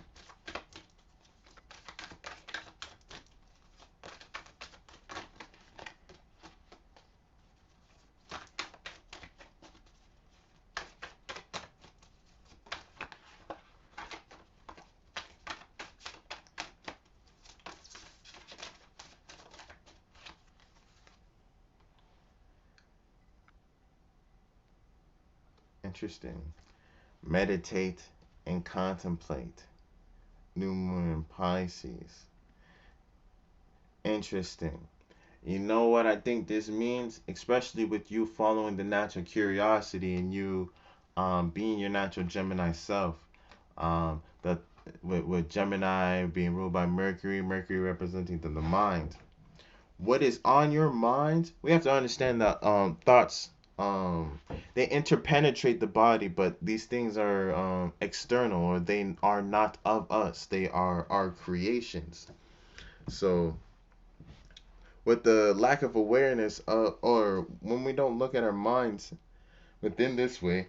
Interesting. Meditate and contemplate. New moon in Pisces. Interesting. You know what I think this means? Especially with you following the natural curiosity and you being your natural Gemini self. The with Gemini being ruled by Mercury, Mercury representing the mind. What is on your mind? We have to understand that thoughts they interpenetrate the body, but these things are external, or they are not of us. They are our creations. So with the lack of awareness or when we don't look at our minds within this way,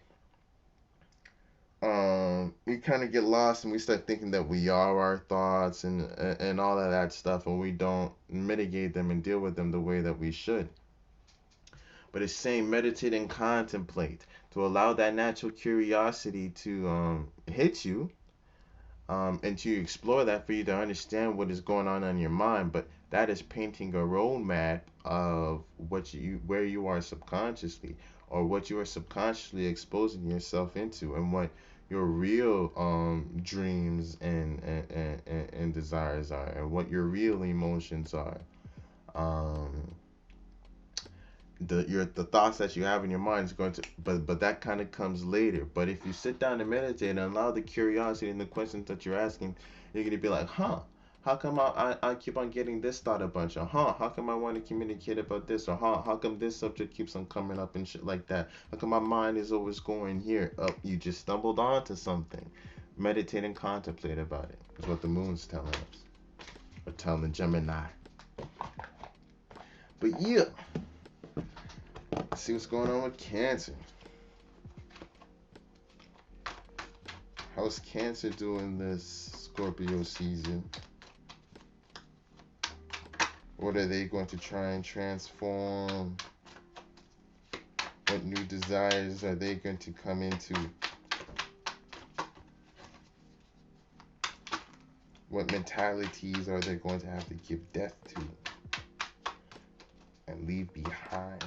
we kind of get lost and we start thinking that we are our thoughts and all of that stuff, and we don't mitigate them and deal with them the way that we should. But it's saying meditate and contemplate to allow that natural curiosity to hit you, and to explore that for you to understand what is going on in your mind. But that is painting a roadmap of where you are subconsciously, or what you are subconsciously exposing yourself into, and what your real dreams and desires are, and what your real emotions are. Um, the thoughts that you have in your mind is going to, but that kind of comes later. But if you sit down and meditate and allow the curiosity and the questions that you're asking, you're gonna be like, how come I keep on getting this thought a bunch, or how come I want to communicate about this, or how come this subject keeps on coming up and shit like that, how come my mind is always going here. You just stumbled onto something. Meditate and contemplate about it is what the moon's telling us, or telling Gemini. But yeah, see what's going on with Cancer. How's Cancer doing this Scorpio season? What are they going to try and transform? What new desires are they going to come into? What mentalities are they going to have to give death to and leave behind?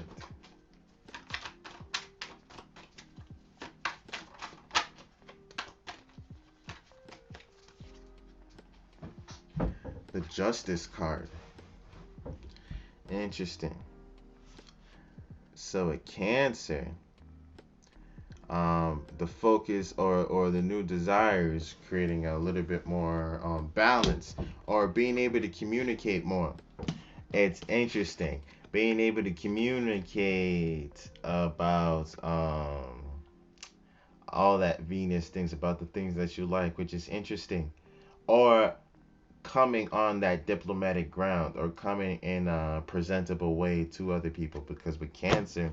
The Justice card. Interesting. So a Cancer, the focus or the new desire is creating a little bit more balance, or being able to communicate more. It's interesting. Being able to communicate about all that Venus things, about the things that you like, which is interesting. Or coming on that diplomatic ground, or coming in a presentable way to other people, because with Cancer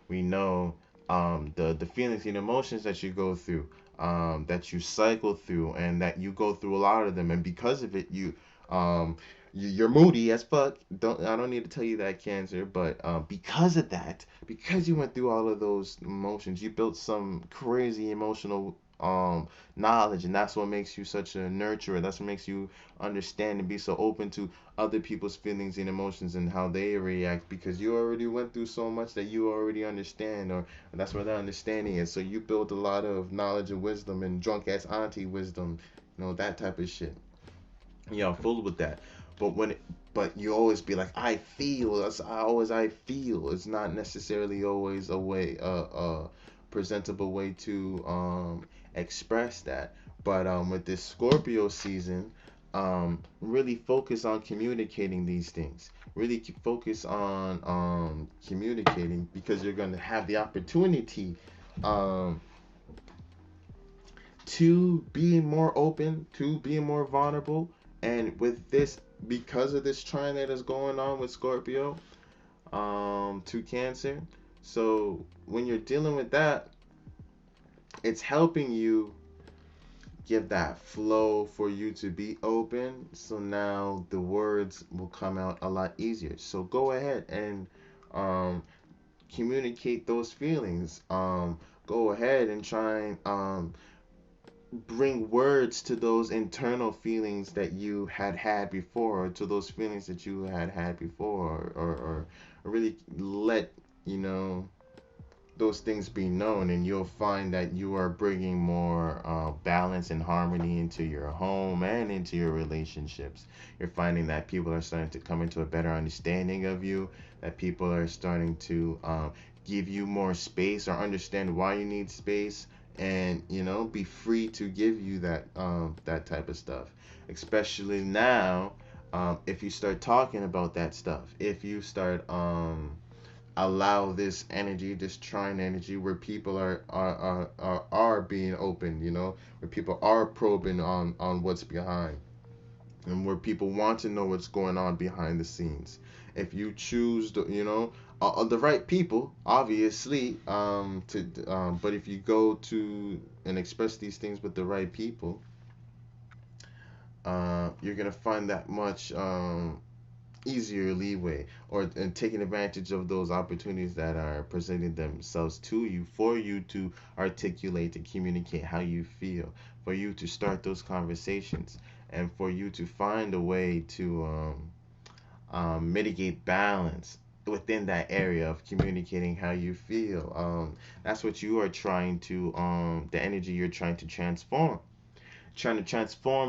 we know the feelings and emotions that you go through, that you cycle through, and that you go through a lot of them, and because of it you're moody as fuck. I don't need to tell you that, Cancer, but because of that, because you went through all of those emotions, you built some crazy emotional knowledge, and that's what makes you such a nurturer. That's what makes you understand and be so open to other people's feelings and emotions and how they react, because you already went through so much that you already understand, or that's where the understanding is. So you build a lot of knowledge and wisdom, and drunk ass auntie wisdom, that type of shit. Yeah, full with that. But you always be like, I feel. I feel. It's not necessarily always a way, presentable way to express that. But with this Scorpio season, really focus on communicating these things. Really focus on communicating, because you're going to have the opportunity to be more open, to be more vulnerable. And with this, because of this trine that is going on with Scorpio to Cancer, so when you're dealing with that, it's helping you give that flow for you to be open. So now the words will come out a lot easier. So go ahead and communicate those feelings. Go ahead and try and bring words to those internal feelings that you had before, or to those feelings that you had before, or really let those things be known, and you'll find that you are bringing more balance and harmony into your home and into your relationships. You're finding that people are starting to come into a better understanding of you, that people are starting to give you more space or understand why you need space, and be free to give you that type of stuff, especially now. If you start talking about that stuff, if you start allow this energy, this trine energy, where people are being open, where people are probing on what's behind, and where people want to know what's going on behind the scenes. If you choose to, the right people, obviously, but if you go to and express these things with the right people, you're gonna find that much easier leeway, and taking advantage of those opportunities that are presenting themselves to you, for you to articulate and communicate how you feel, for you to start those conversations, and for you to find a way to mitigate balance within that area of communicating how you feel. That's what you are trying to the energy you're trying to transform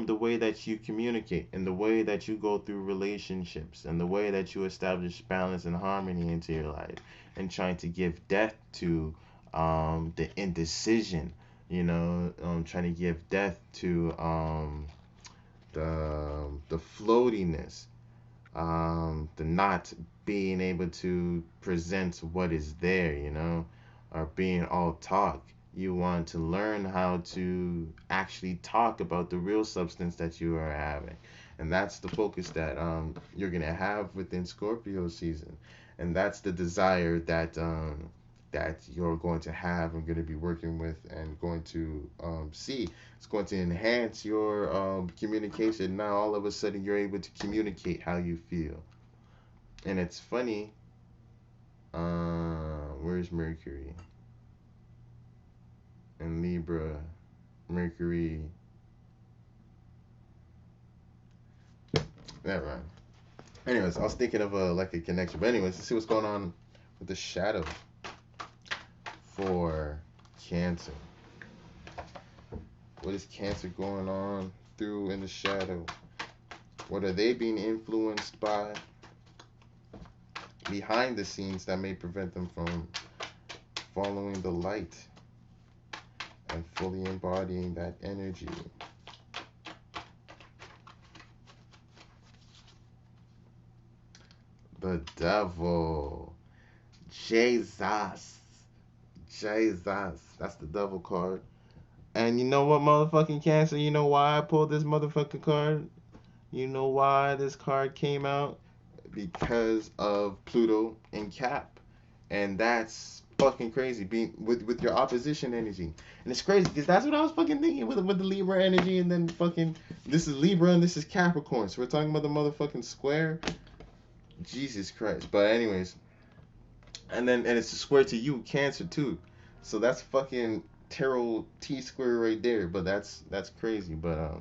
the way that you communicate, and the way that you go through relationships, and the way that you establish balance and harmony into your life, and trying to give death to the indecision, trying to give death to the floatiness, the not being able to present what is there, or being all talk. You want to learn how to actually talk about the real substance that you are having. And that's the focus that you're going to have within Scorpio season. And that's the desire that that you're going to have and going to be working with, and going to see. It's going to enhance your communication. Now all of a sudden you're able to communicate how you feel. And it's funny, where's Mercury? And Libra, Mercury. Never mind. Anyways, I was thinking of a connection. But anyways, let's see what's going on with the shadow for Cancer. What is Cancer going on through in the shadow? What are they being influenced by behind the scenes that may prevent them from following the light and fully embodying that energy? The devil. Jesus. That's the devil card. And you know what, motherfucking Cancer? You know why I pulled this motherfucking card? You know why this card came out? Because of Pluto in Cap. And that's fucking crazy, being with your opposition energy. And it's crazy because that's what I was fucking thinking with the Libra energy, and then fucking this is Libra and this is Capricorn, so we're talking about the motherfucking square. Jesus Christ. But anyways, and it's a square to you, Cancer, too. So that's fucking tarot T square right there. But that's crazy. But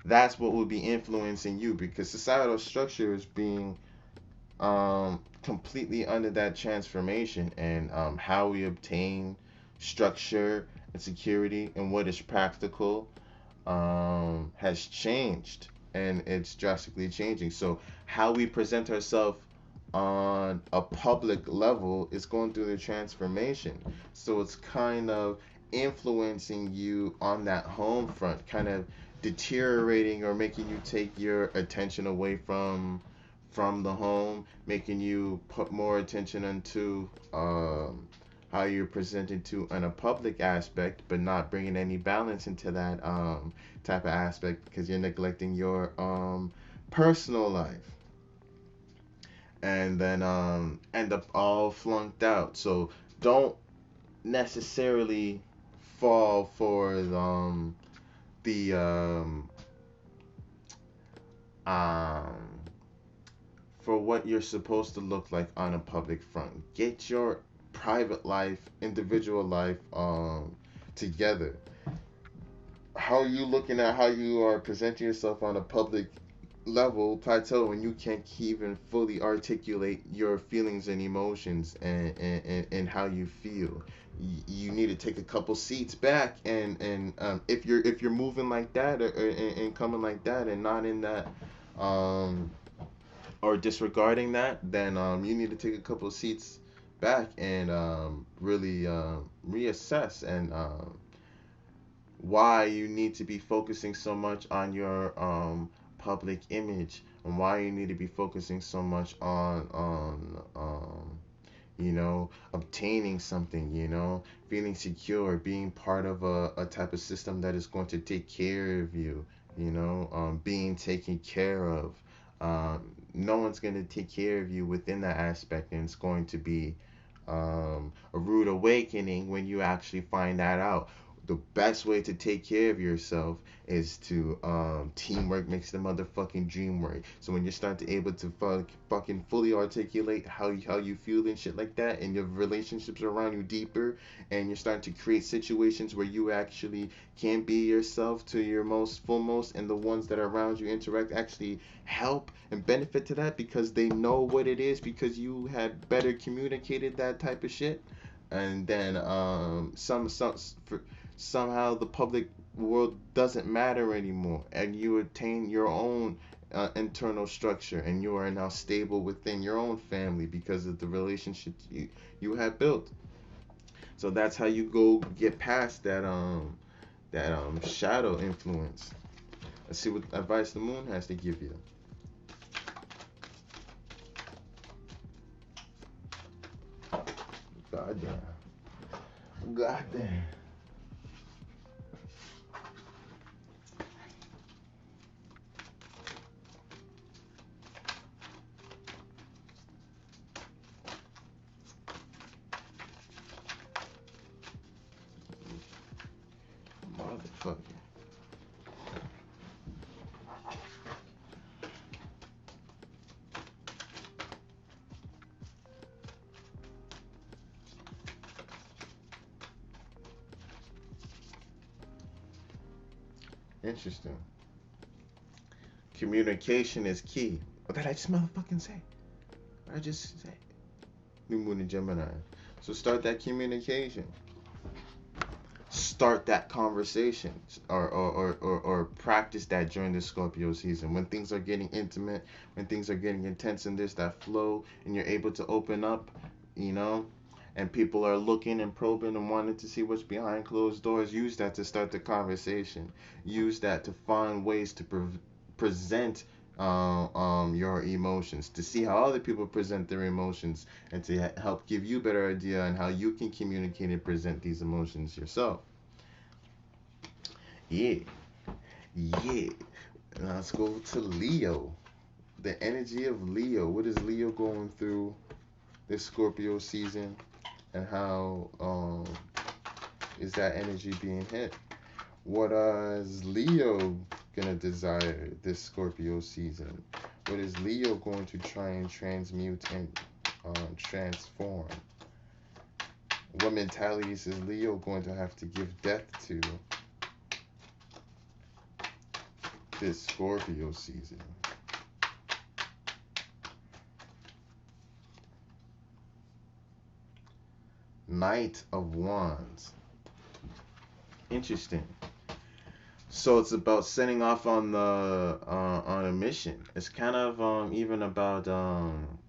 that's what will be influencing you, because societal structure is being completely under that transformation, and how we obtain structure and security and what is practical has changed, and it's drastically changing. So how we present ourselves on a public level is going through the transformation. So it's kind of influencing you on that home front, kind of deteriorating or making you take your attention away from the home, making you put more attention into how you're presented to in a public aspect, but not bringing any balance into that type of aspect, because you're neglecting your personal life, and then end up all flunked out. So don't necessarily fall for for what you're supposed to look like on a public front. Get your private life, individual life together. How are you looking at how you are presenting yourself on a public level plateau when you can't even fully articulate your feelings and emotions and how you feel. You need to take a couple seats back, and if you're moving like that, and coming like that, and not in that, um or disregarding that, then you need to take a couple seats back and really reassess, and why you need to be focusing so much on your public image, and why you need to be focusing so much on obtaining something, feeling secure, being part of a type of system that is going to take care of you, being taken care of. No one's going to take care of you within that aspect, and it's going to be a rude awakening when you actually find that out. The best way to take care of yourself is to teamwork makes the motherfucking dream work. So when you start to able to fucking fully articulate how you feel and shit like that, and your relationships around you deeper, and you're starting to create situations where you actually can be yourself to your most foremost, and the ones that are around you interact actually help and benefit to that because they know what it is, because you had better communicated that type of shit. And then somehow the public world doesn't matter anymore, and you attain your own internal structure, and you are now stable within your own family because of the relationships you have built. So that's how you go get past that shadow influence. Let's see what advice the moon has to give you. God damn. God damn. Motherfucker. Interesting. Communication is key. What did I just motherfucking say? What did I just say? New moon in Gemini. So start that communication. Start that conversation, or practice that during the Scorpio season. When things are getting intimate, when things are getting intense, and there's that flow, and you're able to open up, you know, and people are looking and probing and wanting to see what's behind closed doors, use that to start the conversation. Use that to find ways to present your emotions, to see how other people present their emotions, and to help give you better idea on how you can communicate and present these emotions yourself. Yeah, yeah. Now let's go to Leo. The energy of Leo. What is Leo going through this Scorpio season, and how is that energy being hit? What is Leo gonna desire this Scorpio season? What is Leo going to try and transmute and transform? What mentalities is Leo going to have to give death to this Scorpio season? Knight of Wands. Interesting. So it's about setting off on the on a mission. It's kind of even about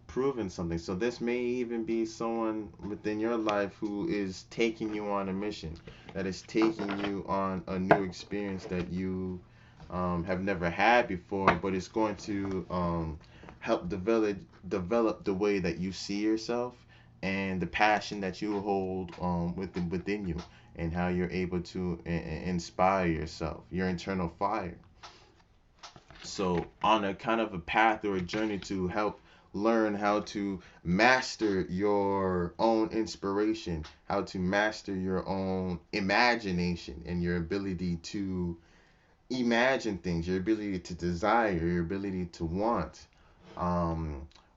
proving something. So this may even be someone within your life who is taking you on a mission, that is taking you on a new experience that you have never had before, but it's going to help develop the way that you see yourself, and the passion that you hold within you, and how you're able to inspire yourself, your internal fire. So on a kind of a path or a journey to help learn how to master your own inspiration, how to master your own imagination, and your ability to imagine things, your ability to desire, your ability to want.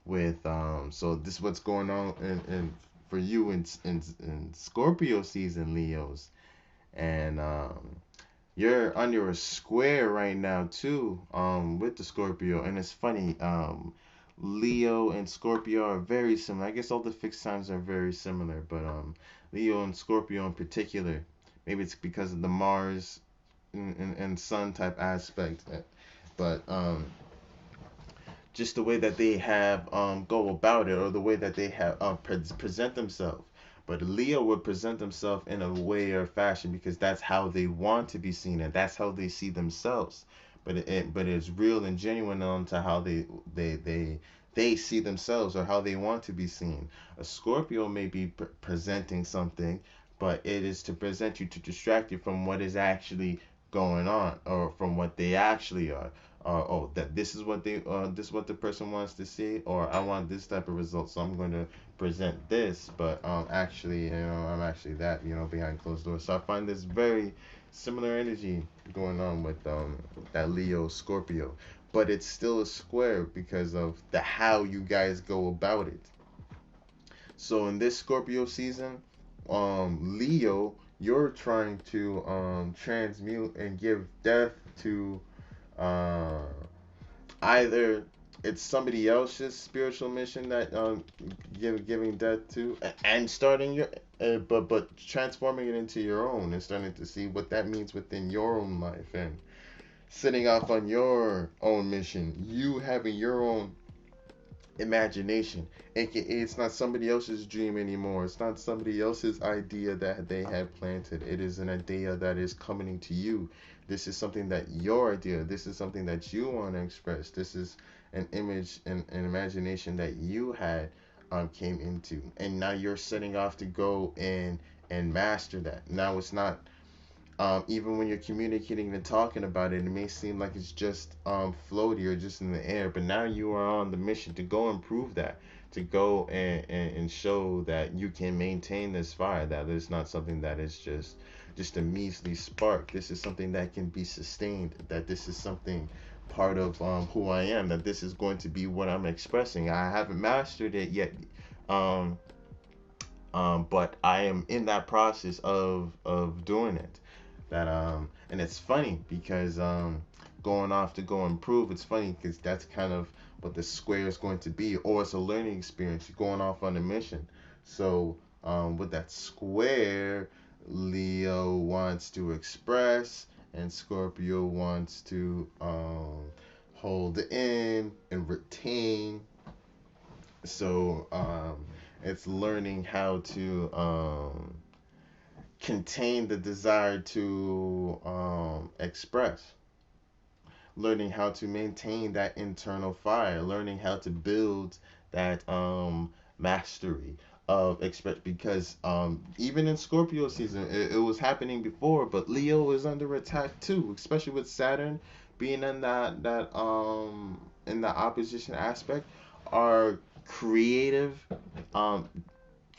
With So this is what's going on in for you in Scorpio season, Leos, and you're under a square right now too, with the Scorpio, and it's funny, Leo and Scorpio are very similar. I guess all the fixed signs are very similar, but Leo and Scorpio in particular, maybe it's because of the Mars and Sun type aspect, but just the way that they have go about it, or the way that they have present themselves. But Leo would present themselves in a way or fashion because that's how they want to be seen and that's how they see themselves. But it's real and genuine on to how they see themselves or how they want to be seen. A Scorpio may be presenting something, but it is to present you to distract you from what is actually going on or from what they actually are. Oh, that this is what this is what the person wants to see, or I want this type of result, so I'm going to present this, but actually, I'm actually that, behind closed doors. So I find this very similar energy going on with that Leo Scorpio, but it's still a square because of the how you guys go about it. So in this Scorpio season, Leo, you're trying to transmute and give death to uh, either it's somebody else's spiritual mission that giving death to, and starting your but transforming it into your own and starting to see what that means within your own life and setting off on your own mission. You having your own imagination, aka it's not somebody else's dream anymore. It's not somebody else's idea that they have planted. It is an idea that is coming to you. This is something that your idea, this is something that you want to express. This is an image and an imagination that you had came into, and now you're setting off to go and master that. Now it's not even when you're communicating and talking about it, it may seem like it's just floaty or just in the air, but now you are on the mission to go and prove that, to go and show that you can maintain this fire, that it's not something that is just a measly spark. This is something that can be sustained, that this is something part of who I am, that this is going to be what I'm expressing. I haven't mastered it yet, but I am in that process of doing it. That and it's funny because going off to go improve, it's funny because that's kind of what the square is going to be, or it's a learning experience. You're going off on a mission. So with that square, Leo wants to express and Scorpio wants to hold in and retain. So it's learning how to contain the desire to express, learning how to maintain that internal fire, learning how to build that mastery of express, because even in Scorpio season it was happening before, but Leo is under attack too, especially with Saturn being in that in the opposition aspect. Our creative um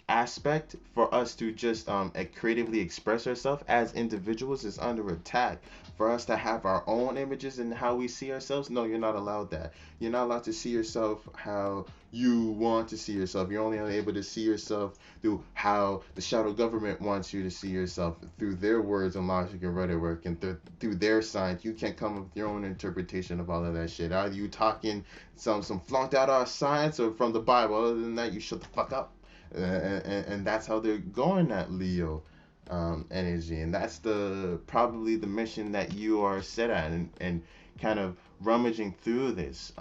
aspect for us to just creatively express ourselves as individuals is under attack. For us to have our own images and how we see ourselves, no, you're not allowed that. You're not allowed to see yourself how you want to see yourself. You're only able to see yourself through how the shadow government wants you to see yourself, through their words and logic and rhetoric, and through their science. You can't come up with your own interpretation of all of that shit. Are you talking some flunked out our science or from the Bible? Other than that, you shut the fuck up. And that's how they're going at Leo energy, and that's probably the mission that you are set at, and kind of rummaging through this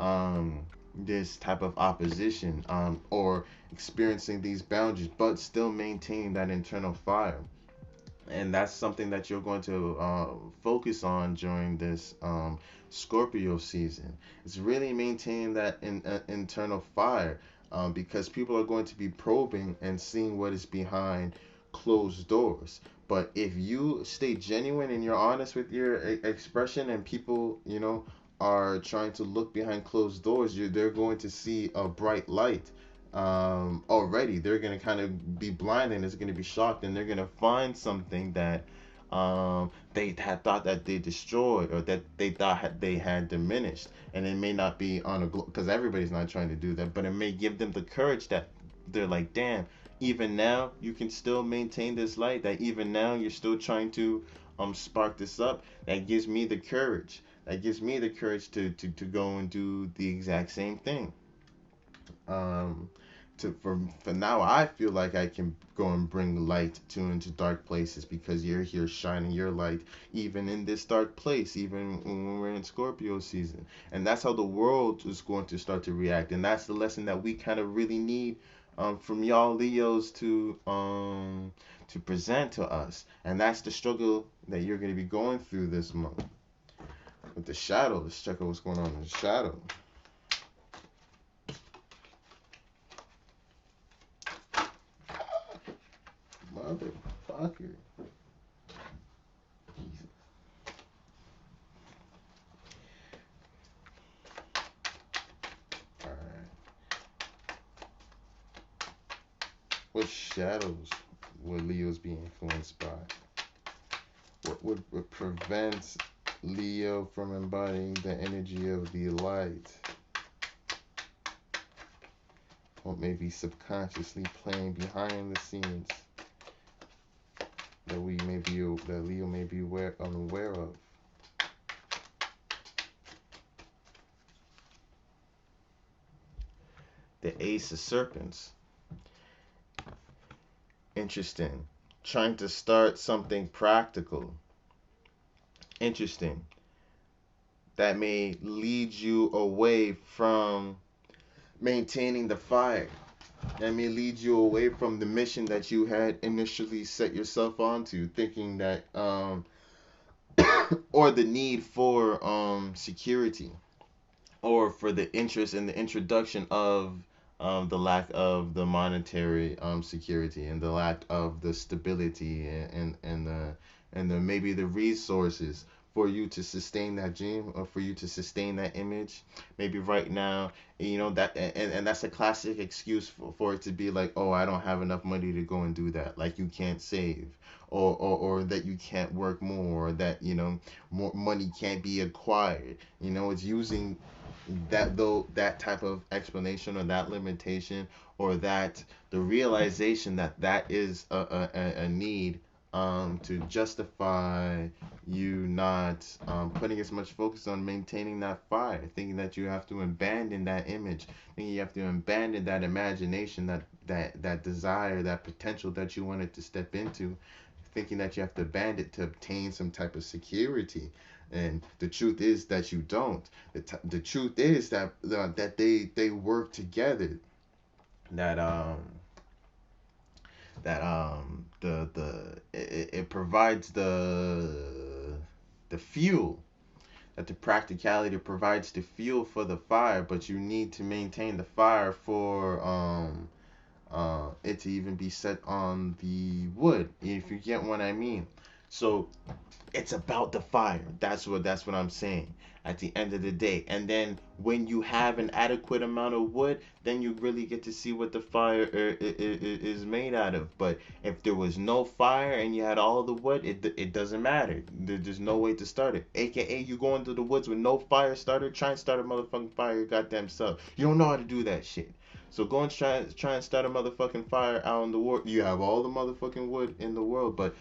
type of opposition, or experiencing these boundaries but still maintaining that internal fire. And that's something that you're going to focus on during this Scorpio season. It's really maintaining that internal fire, because people are going to be probing and seeing what is behind closed doors. But if you stay genuine and you're honest with your expression, and people, are trying to look behind closed doors, they're going to see a bright light. Already they're going to kind of be blind, and it's going to be shocked, and they're going to find something that they had thought that they destroyed, or that they thought they had diminished. And it may not be on a because everybody's not trying to do that, but it may give them the courage that they're like, damn, even now you can still maintain this light, that even now you're still trying to spark this up, that gives me the courage. That gives me the courage to go and do the exact same thing. Um, for now, I feel like I can go and bring light into dark places because you're here shining your light, even in this dark place, even when we're in Scorpio season. And that's how the world is going to start to react. And that's the lesson that we kind of really need from y'all Leos to present to us. And that's the struggle that you're going to be going through this month. With the shadow, let's check out what's going on in the shadow. Motherfucker. Jesus. Alright. What shadows would Leos be influenced by? What prevents Leo from embodying the energy of the light? What may be subconsciously playing behind the scenes that Leo may be unaware of? The Ace of Serpents. Interesting. Trying to start something practical. Interesting. That may lead you away from maintaining the fire. That may lead you away from the mission that you had initially set yourself onto, thinking that or the need for security, or for the interest in the introduction of the lack of the monetary security, and the lack of the stability, and the maybe the resources for you to sustain that dream, or for you to sustain that image. Maybe right now, that, and that's a classic excuse for it to be like, oh, I don't have enough money to go and do that. Like you can't save, or that you can't work more, or that more money can't be acquired. It's using that type of explanation, or that limitation, or that the realization that is a need, to justify you not putting as much focus on maintaining that fire, thinking that you have to abandon that image, thinking you have to abandon that imagination, that desire, that potential that you wanted to step into, thinking that you have to abandon it to obtain some type of security. And the truth is that you don't. The truth is that they work together. It provides the fuel. That the practicality provides the fuel for the fire, but you need to maintain the fire for it to even be set on the wood, if you get what I mean. So it's about the fire. That's what I'm saying at the end of the day. And then when you have an adequate amount of wood, then you really get to see what the fire is made out of. But if there was no fire and you had all the wood, it doesn't matter. There's no way to start it. AKA, you go into the woods with no fire starter, try and start a motherfucking fire your goddamn self. You don't know how to do that shit. So go and try and start a motherfucking fire out in the world. You have all the motherfucking wood in the world, but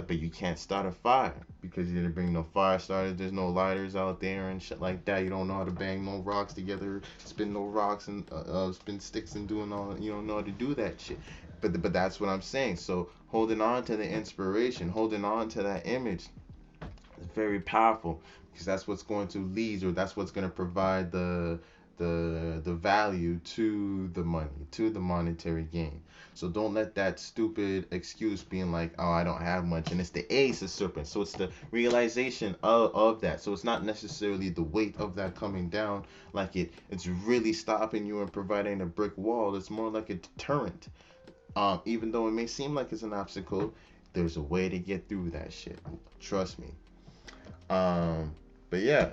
you can't start a fire because you didn't bring no fire starters. There's no lighters out there and shit like that. You don't know how to bang no rocks together, spin no rocks, and spin sticks, and doing all. You don't know how to do that shit. But that's what I'm saying. So holding on to the inspiration, holding on to that image, is very powerful, because that's what's going to lead, or that's what's going to provide the value to the money, to the monetary gain. So don't let that stupid excuse being like, oh, I don't have much. And it's the Ace of Serpents. So it's the realization of that. So it's not necessarily the weight of that coming down, like it's really stopping you and providing a brick wall. It's more like a deterrent. Even though it may seem like it's an obstacle, there's a way to get through that shit. Trust me. But yeah,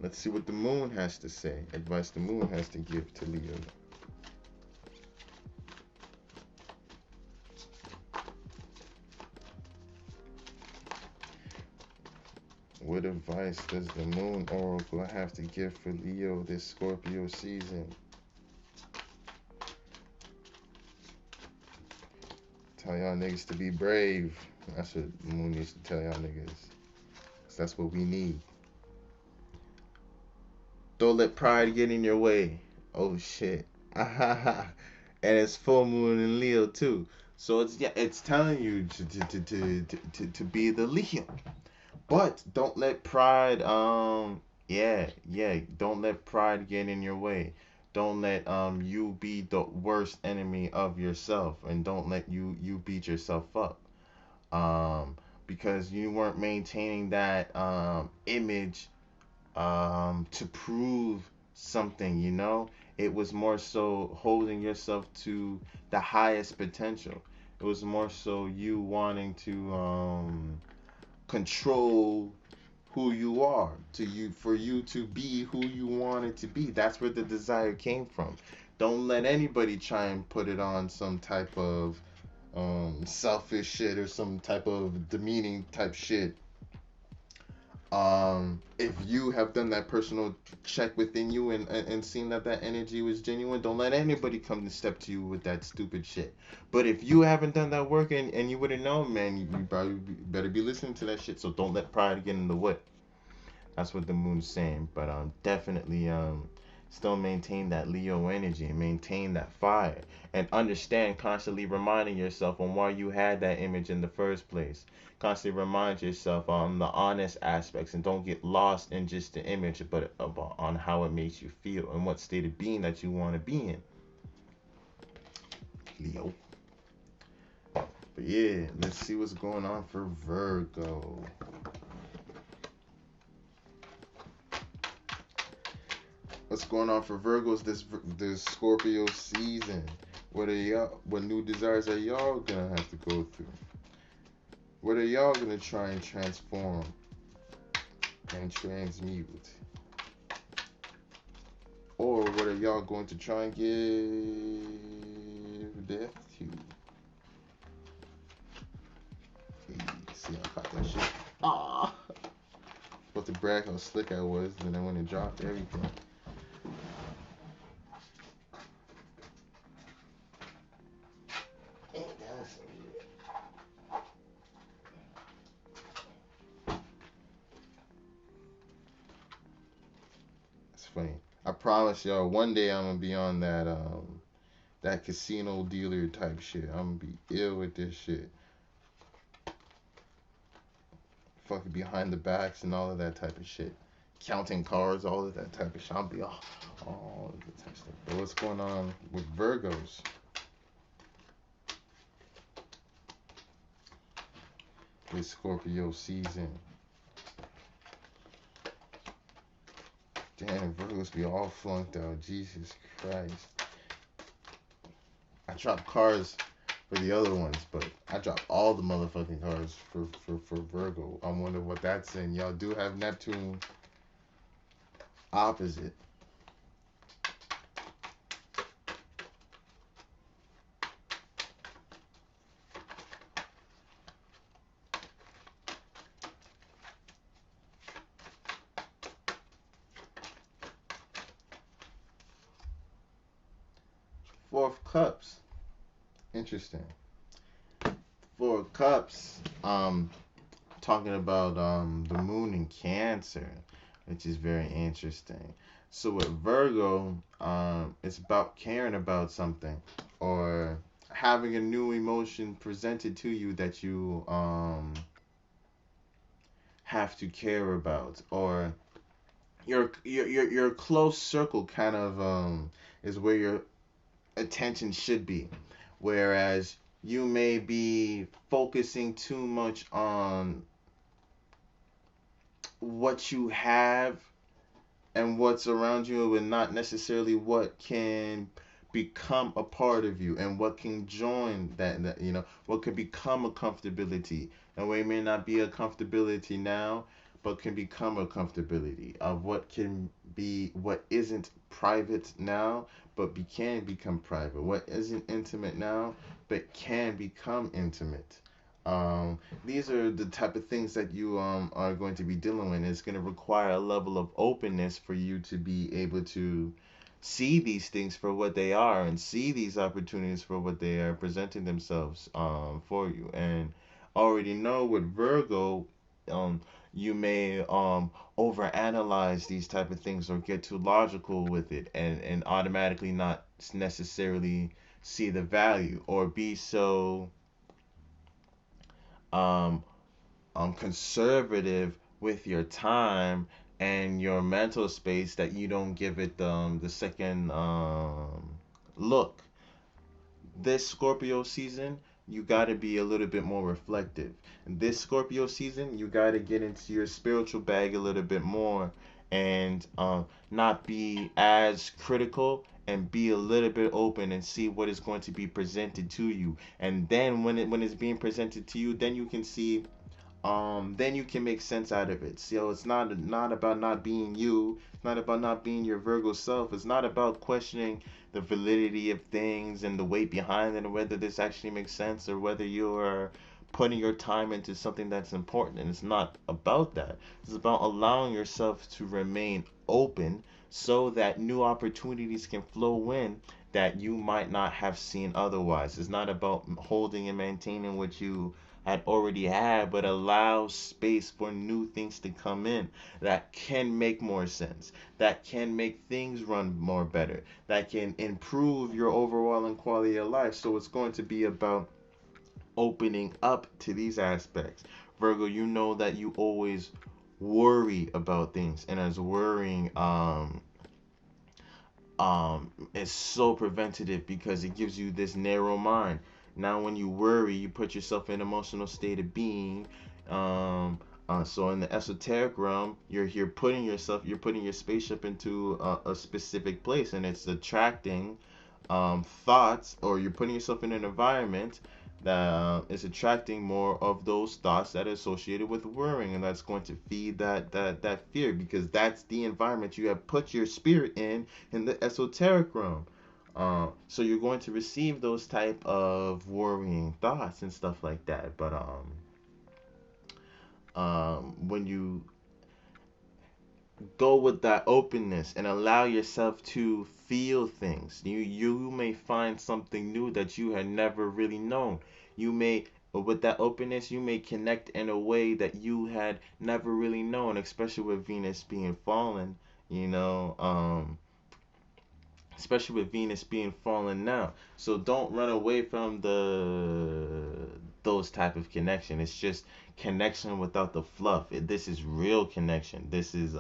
let's see what the moon has to say. Advice the moon has to give to Leo. What advice does the moon oracle have to give for Leo this Scorpio season? Tell y'all niggas to be brave. That's what the moon needs to tell y'all niggas. 'Cause that's what we need. Don't let pride get in your way. Oh shit. And it's full moon in Leo too. So it's telling you to be the Leo. But don't let pride don't let pride get in your way. Don't let you be the worst enemy of yourself, and don't let you beat yourself up. Because you weren't maintaining that image to prove something, you know? It was more so holding yourself to the highest potential. It was more so you wanting to control who you are, for you to be who you wanted to be. That's where the desire came from. Don't let anybody try and put it on some type of selfish shit or some type of demeaning type shit. If you have done that personal check within you and seen that energy was genuine, don't let anybody come to step to you with that stupid shit. But if you haven't done that work and you wouldn't know, man, you probably better be listening to that shit. So don't let pride get in the way. That's what the moon's saying. But definitely still maintain that Leo energy and maintain that fire, and understand, constantly reminding yourself on why you had that image in the first place. Constantly remind yourself on the honest aspects, and don't get lost in just the image, but on how it makes you feel and what state of being that you want to be in, Leo. But yeah, let's see what's going on for Virgo. What's going on for Virgos this Scorpio season? What new desires are y'all gonna have to go through? What are y'all gonna try and transform and transmute? Or what are y'all going to try and give death to? Hey, see, I caught that shit. Ah! Supposed to brag how slick I was, and then when it dropped everything. Funny. I promise y'all, one day I'm gonna be on that casino dealer type shit. I'm gonna be ill with this shit. Fucking behind the backs and all of that type of shit. Counting cards, all of that type of shit. I'll be all of the type of stuff. But what's going on with Virgos? This Scorpio season. Damn, Virgos be all flunked out. Jesus Christ. I dropped cards for the other ones, but I dropped all the motherfucking cards for Virgo. I wonder what that's in. Y'all do have Neptune opposite. Four of Cups. Interesting. Four of Cups. Talking about the moon in Cancer, which is very interesting. So with Virgo, it's about caring about something, or having a new emotion presented to you that you have to care about, or your close circle kind of is where your attention should be, whereas you may be focusing too much on what you have and what's around you, and not necessarily what can become a part of you and what can join that what could become a comfortability, and what may not be a comfortability now but can become a comfortability of what isn't private now but can become private, what isn't intimate now but can become intimate. These are the type of things that you are going to be dealing with. It's going to require a level of openness for you to be able to see these things for what they are and see these opportunities for what they are presenting themselves for you. And already know with Virgo, um you may overanalyze these type of things or get too logical with it, and automatically not necessarily see the value, or be so um conservative with your time and your mental space that you don't give it the second look. This Scorpio season, you got to be a little bit more reflective. And this Scorpio season, you got to get into your spiritual bag a little bit more, and not be as critical, and be a little bit open and see what is going to be presented to you. And then when it's being presented to you, then you can see, then you can make sense out of it. So it's not about not being you. It's not about not being your Virgo self. It's not about questioning the validity of things and the weight behind it, and whether this actually makes sense, or whether you are putting your time into something that's important. And it's not about that. It's about allowing yourself to remain open so that new opportunities can flow in that you might not have seen otherwise. It's not about holding and maintaining what you had already had, but allow space for new things to come in that can make more sense, that can make things run more better, that can improve your overall quality of life. So it's going to be about opening up to these aspects. Virgo, you know that you always worry about things, and as worrying is so preventative because it gives you this narrow mind. Now when you worry, you put yourself in an emotional state of being. So in the esoteric realm, you're putting your spaceship into a specific place, and it's attracting thoughts, or you're putting yourself in an environment that is attracting more of those thoughts that are associated with worrying, and that's going to feed that fear, because that's the environment you have put your spirit in the esoteric realm. So you're going to receive those type of worrying thoughts and stuff like that. But when you go with that openness and allow yourself to feel things, you may find something new that you had never really known. You may, with that openness, you may connect in a way that you had never really known, especially with Venus being fallen, you know, especially with Venus being fallen now. So don't run away from those type of connection. It's just connection without the fluff. This is real connection. This is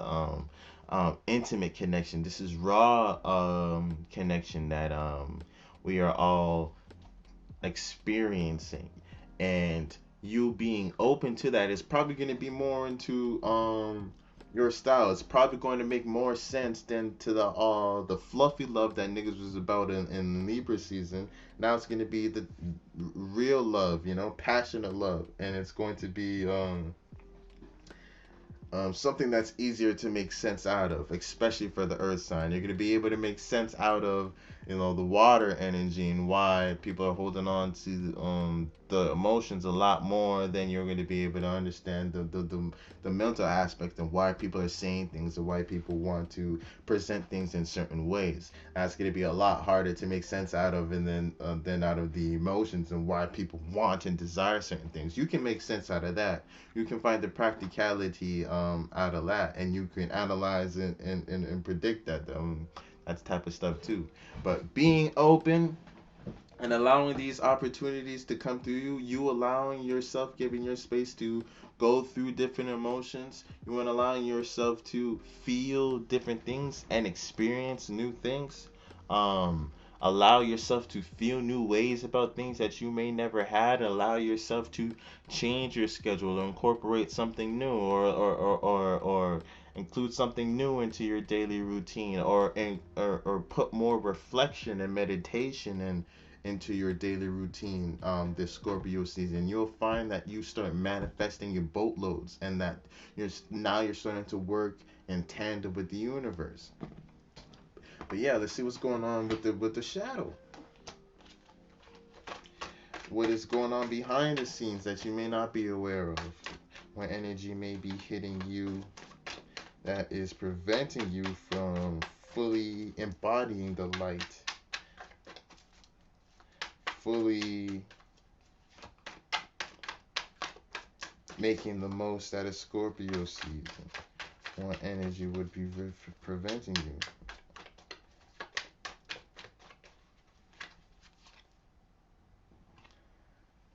intimate connection. This is raw connection that we are all experiencing. And you being open to that is probably going to be more into your style. It's probably going to make more sense than to the fluffy love that niggas was about in Libra season. Now it's going to be the real love, passionate love, and it's going to be something that's easier to make sense out of, especially for the earth sign. You're going to be able to make sense out of, the water energy, and why people are holding on to the emotions a lot more than you're going to be able to understand the mental aspect, and why people are saying things, and why people want to present things in certain ways. That's going to be a lot harder to make sense out of, and then out of the emotions and why people want and desire certain things. You can make sense out of that. You can find the practicality out of that, and you can analyze and predict that type of stuff too. But being open and allowing these opportunities to come through you allowing yourself, giving your space to go through different emotions, you and allowing yourself to feel different things and experience new things. Um, Allow yourself to feel new ways about things that you may never had. Allow yourself to change your schedule, or incorporate something new, or include something new into your daily routine, or put more reflection and meditation into your daily routine this Scorpio season. You'll find that you start manifesting your boatloads, and that you're starting to work in tandem with the universe. But yeah, let's see what's going on with the shadow. What is going on behind the scenes that you may not be aware of? What energy may be hitting you that is preventing you from fully embodying the light, fully making the most out of Scorpio season. What energy would be preventing you?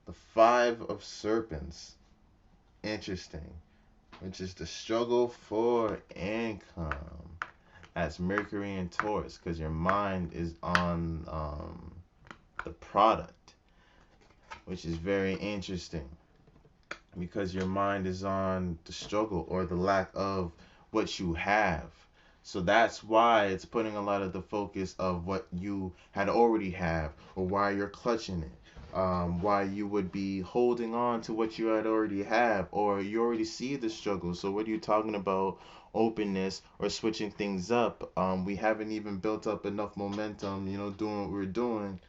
The Five of Serpents. Interesting. Which is the struggle for income. That's Mercury and Taurus, because your mind is on the product, which is very interesting, because your mind is on the struggle or the lack of what you have. So that's why it's putting a lot of the focus of what you had already have, or why you're clutching it. Why you would be holding on to what you had already have, or you already see the struggle. So what are you talking about openness or switching things up? We haven't even built up enough momentum, doing what we're doing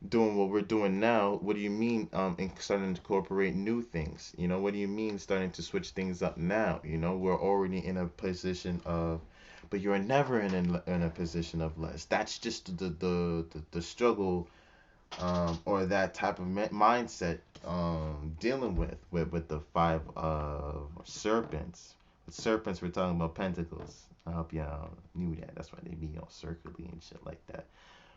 what we're doing now. What do you mean in starting to incorporate new things? What do you mean starting to switch things up now? We're already in a position of, but you're never in a position of less. That's just the struggle, or that type of mindset, dealing with the Five of Serpents. With serpents, we're talking about pentacles. I hope y'all knew that. That's why they be all circly and shit like that.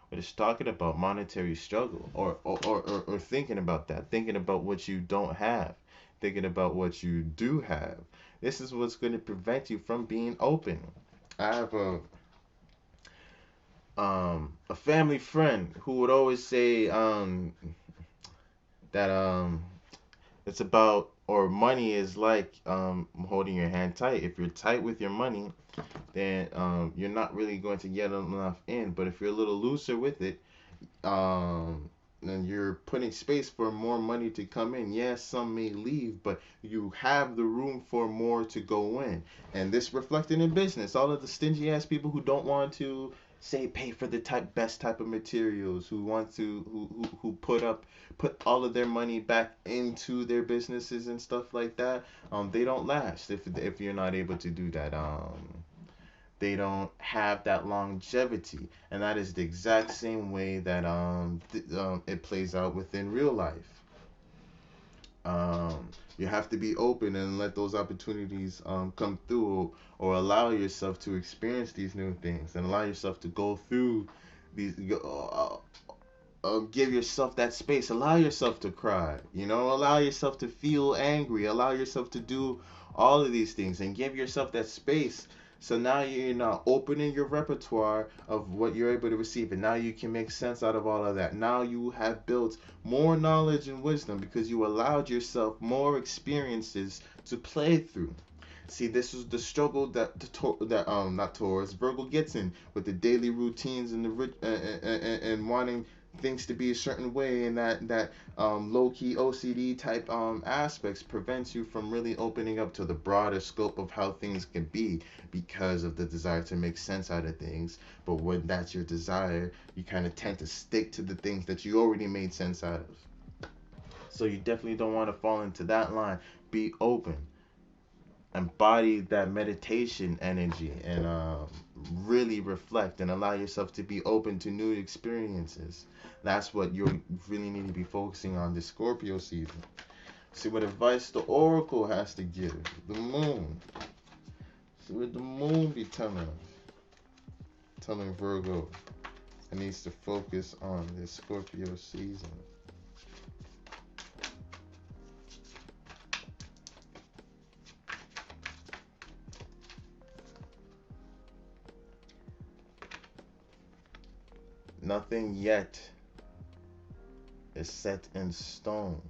But it's talking about monetary struggle, or thinking about that, thinking about what you don't have, thinking about what you do have. This is what's going to prevent you from being open. I have a family friend who would always say that it's about, or money is like holding your hand tight. If you're tight with your money, then you're not really going to get enough in. But if you're a little looser with it, then you're putting space for more money to come in. Yes, some may leave, but you have the room for more to go in. And this reflected in business. All of the stingy ass people who don't want to say pay for the best type of materials, who want to who put all of their money back into their businesses and stuff like that, they don't last if you're not able to do that. They don't have that longevity, and that is the exact same way that it plays out within real life. You have to be open and let those opportunities come through, or allow yourself to experience these new things, and allow yourself to go through these. Give yourself that space. Allow yourself to cry. Allow yourself to feel angry. Allow yourself to do all of these things, and give yourself that space. So now you're not opening your repertoire of what you're able to receive, and now you can make sense out of all of that. Now you have built more knowledge and wisdom because you allowed yourself more experiences to play through. See, this is the struggle that not Taurus, Virgo gets in with the daily routines and and wanting things to be a certain way, and that low key OCD type aspects prevents you from really opening up to the broader scope of how things can be, because of the desire to make sense out of things. But when that's your desire, you kind of tend to stick to the things that you already made sense out of. So you definitely don't want to fall into that line. Be open. Embody that meditation energy, and really reflect and allow yourself to be open to new experiences. That's what you really need to be focusing on this Scorpio season. See what advice the Oracle has to give. The moon. See what the moon be telling us. Telling Virgo it needs to focus on this Scorpio season. Nothing yet is set in stone.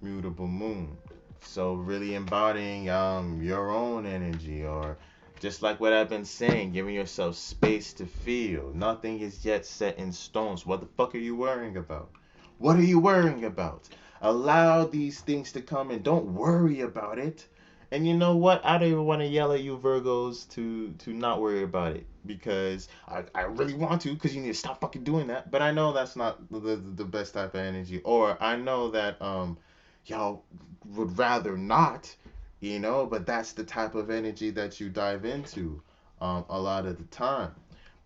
Mutable moon. So really embodying your own energy, or just like what I've been saying, giving yourself space to feel. Nothing is yet set in stone. So what the fuck are you worrying about? What are you worrying about? Allow these things to come and don't worry about it. And you know what? I don't even want to yell at you Virgos to not worry about it, because I really want to, because you need to stop fucking doing that. But I know that's not the best type of energy, or I know that y'all would rather not, but that's the type of energy that you dive into. a lot of the time,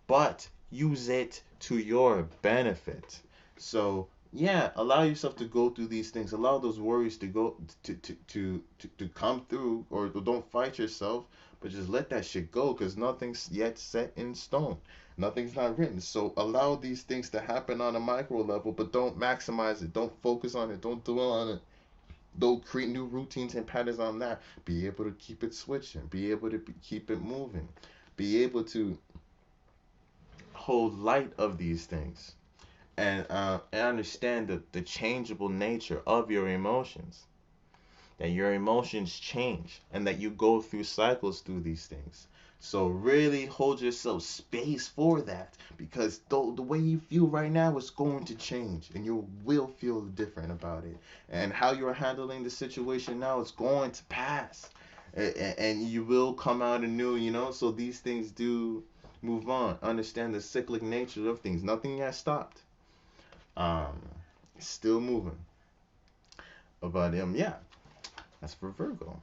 but use it to your benefit. So yeah, allow yourself to go through these things. Allow those worries to go to come through, or don't fight yourself, but just let that shit go, because nothing's yet set in stone. Nothing's not written. So allow these things to happen on a micro level, but don't maximize it. Don't focus on it. Don't dwell on it. Don't create new routines and patterns on that. Be able to keep it switching. Be able to keep it moving. Be able to hold light of these things, and understand the changeable nature of your emotions. That your emotions change, and that you go through cycles through these things. So really hold yourself space for that, because the way you feel right now is going to change, and you will feel different about it. And how you're handling the situation now is going to pass, and you will come out anew. So these things do move on. Understand the cyclic nature of things. Nothing has stopped. Um, Still moving. But yeah, that's for Virgo.